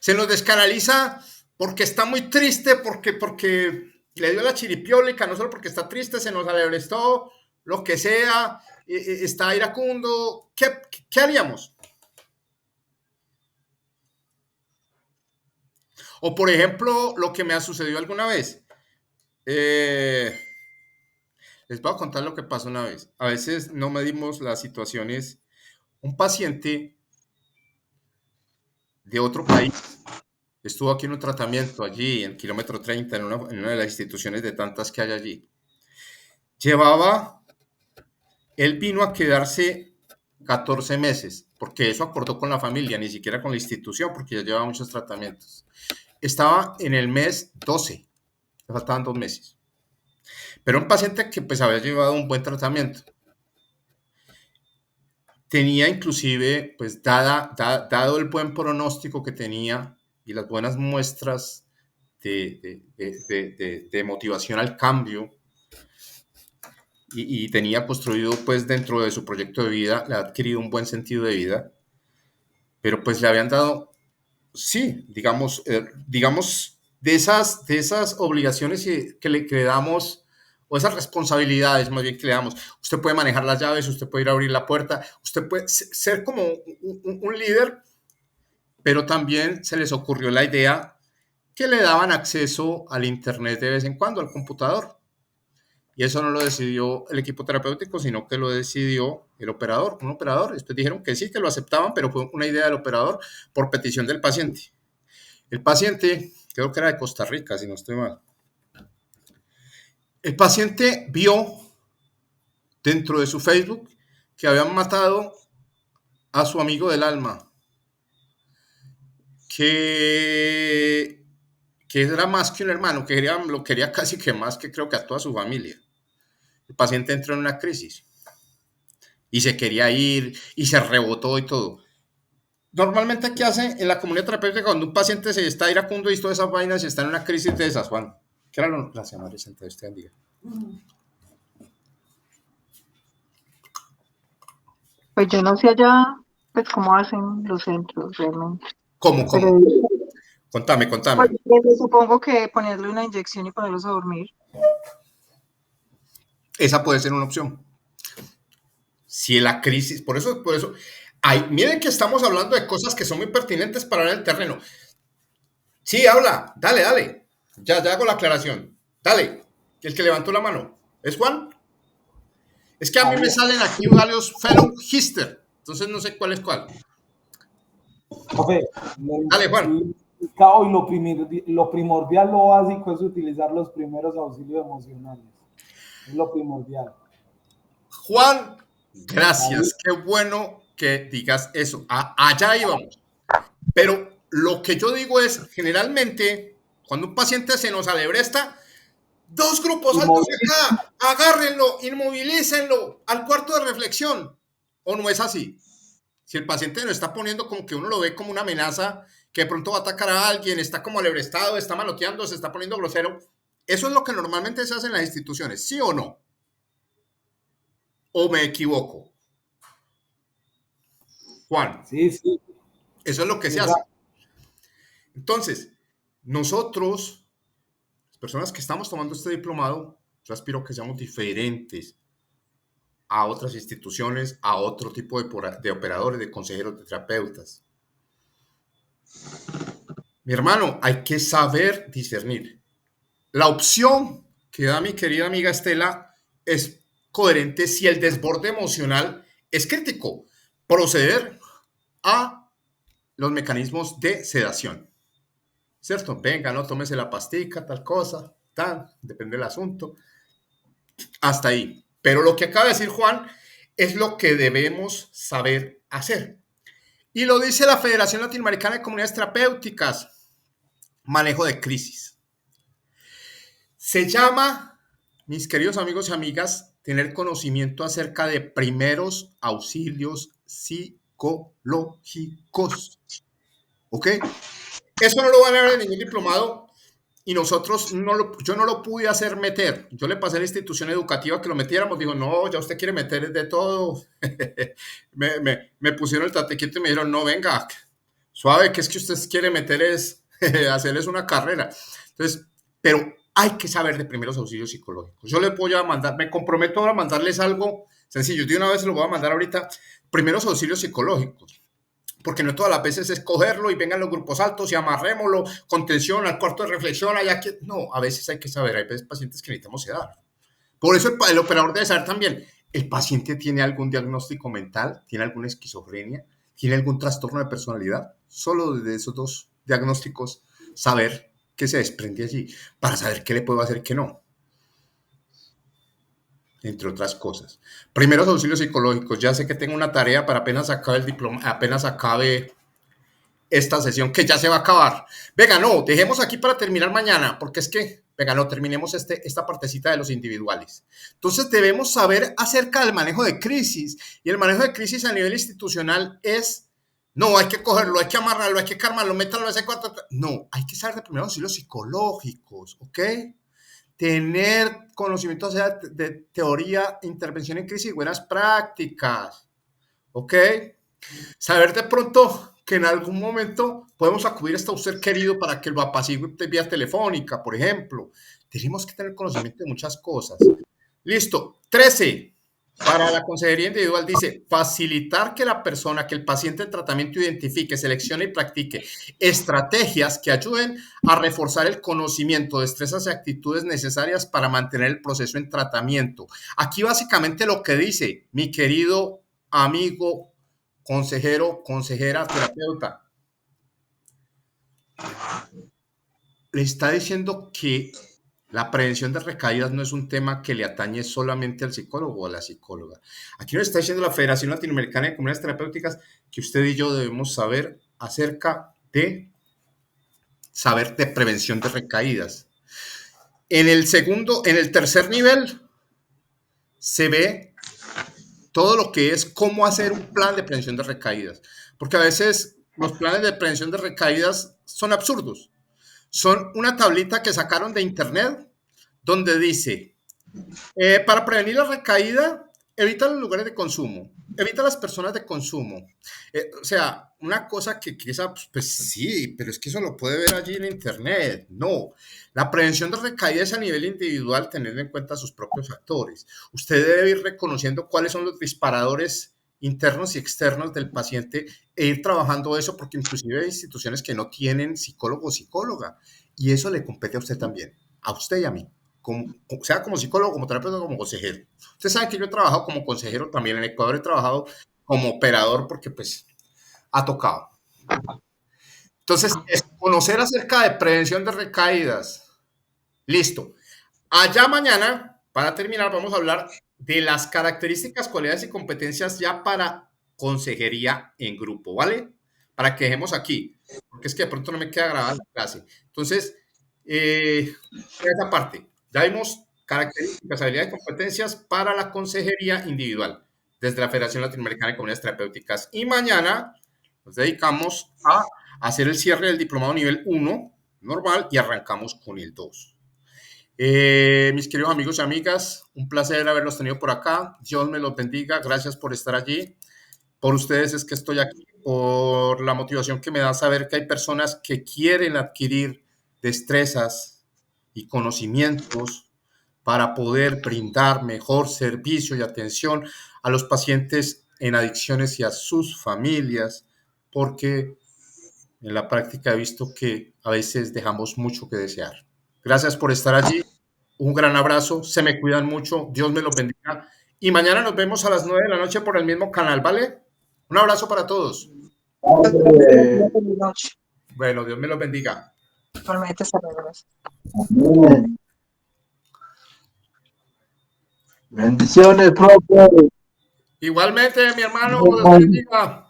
Se nos descanaliza porque está muy triste, porque le dio la chiripiólica, no solo porque está triste, se nos alebrestó, lo que sea, está iracundo. ¿Qué haríamos? O, por ejemplo, lo que me ha sucedido alguna vez. Les voy a contar lo que pasó una vez. A veces no medimos las situaciones. Un paciente de otro país estuvo aquí en un tratamiento allí en kilómetro 30 en una de las instituciones de tantas que hay allí. Él vino a quedarse 14 meses, porque eso acordó con la familia, ni siquiera con la institución, porque ya llevaba muchos tratamientos. Estaba en el mes 12, le faltaban 2 meses. Pero un paciente que pues había llevado un buen tratamiento. Tenía inclusive, pues dado el buen pronóstico que tenía y las buenas muestras de motivación al cambio, y tenía construido pues dentro de su proyecto de vida, le ha adquirido un buen sentido de vida, pero pues le habían dado, sí, digamos de esas obligaciones que le damos, o esas responsabilidades más bien que le damos. Usted puede manejar las llaves, usted puede ir a abrir la puerta, usted puede ser como un líder, pero también se les ocurrió la idea que le daban acceso al internet de vez en cuando, al computador. Y eso no lo decidió el equipo terapéutico, sino que lo decidió el operador, un operador. Después dijeron que sí, que lo aceptaban, pero fue una idea del operador por petición del paciente. El paciente, creo que era de Costa Rica, si no estoy mal. El paciente vio dentro de su Facebook que habían matado a su amigo del alma, que era más que un hermano, que lo quería casi que más que creo que a toda su familia. El paciente entró en una crisis. y se quería ir y se rebotó y todo. Normalmente, ¿qué hace en la comunidad terapéutica cuando un paciente se está iracundo y todas esas vainas y está en una crisis de esas, Juan? ¿Qué era lo? Gracias, María Santa, usted bendiga. Pues yo no sé allá, pues cómo hacen los centros realmente. ¿Cómo? Pero Contame. pues, supongo que ponerle una inyección y ponerlos a dormir. Esa puede ser una opción. Si la crisis, por eso, miren que estamos hablando de cosas que son muy pertinentes para el terreno. Sí, habla, dale. Ya hago la aclaración. Dale, el que levantó la mano. ¿Es Juan? Es que a mí me salen aquí varios fellow hister, entonces no sé cuál es cuál. Profe, Dale, Juan. Lo primordial, lo básico es utilizar los primeros auxilios emocionales. Es lo primordial. Juan, gracias. Qué bueno que digas eso. Allá íbamos. Pero lo que yo digo es, generalmente, cuando un paciente se nos alebresta, 2 grupos altos acá, agárrenlo, inmovilícenlo al cuarto de reflexión. ¿O no es así? Si el paciente nos está poniendo como que uno lo ve como una amenaza, que de pronto va a atacar a alguien, está como alebrestado, está manoteando, se está poniendo grosero, eso es lo que normalmente se hace en las instituciones, ¿sí o no? ¿O me equivoco? Juan. Sí. Eso es lo que se hace. Entonces, nosotros, las personas que estamos tomando este diplomado, yo aspiro que seamos diferentes a otras instituciones, a otro tipo de operadores, de consejeros, de terapeutas. Mi hermano, hay que saber discernir. La opción que da mi querida amiga Estela es coherente si el desborde emocional es crítico. Proceder a los mecanismos de sedación. ¿Cierto? Venga, no tómese la pastica, tal cosa, tal, depende del asunto. Hasta ahí. Pero lo que acaba de decir Juan es lo que debemos saber hacer. Y lo dice la Federación Latinoamericana de Comunidades Terapéuticas. Manejo de crisis. Se llama, mis queridos amigos y amigas, tener conocimiento acerca de primeros auxilios psicológicos. ¿Ok? Eso no lo van a ver en ningún diplomado y yo no lo pude hacer meter. Yo le pasé a la institución educativa que lo metiéramos. Dijo, no, ya usted quiere meter de todo. me pusieron el tatequito y me dijeron, no, venga, suave, que es que usted quiere meter es hacerles una carrera. Entonces, pero hay que saber de primeros auxilios psicológicos. Yo les voy a mandar, me comprometo ahora a mandarles algo sencillo. De una vez lo voy a mandar ahorita. Primeros auxilios psicológicos. Porque no todas las veces es cogerlo y vengan los grupos altos y amarrémoslo, contención al cuarto de reflexión, allá que... No, a veces hay que saber, hay veces pacientes que necesitamos sedar. Por eso el operador debe saber también, ¿el paciente tiene algún diagnóstico mental? ¿Tiene alguna esquizofrenia? ¿Tiene algún trastorno de personalidad? Solo desde esos 2 diagnósticos saber qué se desprende allí, para saber qué le puedo hacer y qué no. Entre otras cosas. Primeros auxilios psicológicos. Ya sé que tengo una tarea para apenas acabe el diploma, apenas acabe esta sesión, que ya se va a acabar. Venga, no, dejemos aquí para terminar mañana, porque es que, venga, no, terminemos esta partecita de los individuales. Entonces, debemos saber acerca del manejo de crisis. Y el manejo de crisis a nivel institucional es, no, hay que cogerlo, hay que amarrarlo, hay que calmarlo, métalo a ese cuarto. No, hay que saber de primeros auxilios psicológicos, ¿ok? Tener conocimiento de teoría, intervención en crisis y buenas prácticas, ¿ok? Saber de pronto que en algún momento podemos acudir hasta un ser querido para que lo apacigue vía telefónica, por ejemplo. Tenemos que tener conocimiento de muchas cosas. Listo. 13. Para la consejería individual dice, facilitar que la persona, que el paciente en tratamiento identifique, seleccione y practique estrategias que ayuden a reforzar el conocimiento, destrezas y actitudes necesarias para mantener el proceso en tratamiento. Aquí básicamente lo que dice mi querido amigo, consejero, consejera, terapeuta, le está diciendo que la prevención de recaídas no es un tema que le atañe solamente al psicólogo o a la psicóloga. Aquí nos está diciendo la Federación Latinoamericana de Comunidades Terapéuticas que usted y yo debemos saber acerca de prevención de recaídas. En el tercer nivel, se ve todo lo que es cómo hacer un plan de prevención de recaídas, porque a veces los planes de prevención de recaídas son absurdos. Son una tablita que sacaron de internet donde dice, para prevenir la recaída, evita los lugares de consumo, evita las personas de consumo. O sea, una cosa que quizá, pues sí, pero es que eso lo puede ver allí en internet. No, la prevención de recaída es a nivel individual, teniendo en cuenta sus propios factores. Usted debe ir reconociendo cuáles son los disparadores internos y externos del paciente e ir trabajando eso, porque inclusive hay instituciones que no tienen psicólogo o psicóloga, y eso le compete a usted también, a usted y a mí. Sea como psicólogo, como terapeuta, como consejero. Ustedes saben que yo he trabajado como consejero también. En Ecuador he trabajado como operador porque pues ha tocado. Entonces, es conocer acerca de prevención de recaídas. Listo. Allá mañana, para terminar, vamos a hablar de las características, cualidades y competencias ya para consejería en grupo, ¿vale? Para que dejemos aquí, porque es que de pronto no me queda grabada la clase. Entonces, esa parte. Ya vimos características, habilidades y competencias para la consejería individual desde la Federación Latinoamericana de Comunidades Terapéuticas. Y mañana nos dedicamos a hacer el cierre del diplomado nivel 1 normal y arrancamos con el 2. Mis queridos amigos y amigas, un placer haberlos tenido por acá. Dios me los bendiga. Gracias por estar allí. Por ustedes es que estoy aquí, por la motivación que me da saber que hay personas que quieren adquirir destrezas y conocimientos para poder brindar mejor servicio y atención a los pacientes en adicciones y a sus familias, porque en la práctica he visto que a veces dejamos mucho que desear. Gracias por estar allí. Un gran abrazo. Se me cuidan mucho. Dios me los bendiga. Y mañana nos vemos a las 9 de la noche por el mismo canal, ¿vale? Un abrazo para todos. Bueno, Dios me los bendiga. Igualmente, saludos. Bendiciones, profe. Igualmente, mi hermano, Dios me bendiga.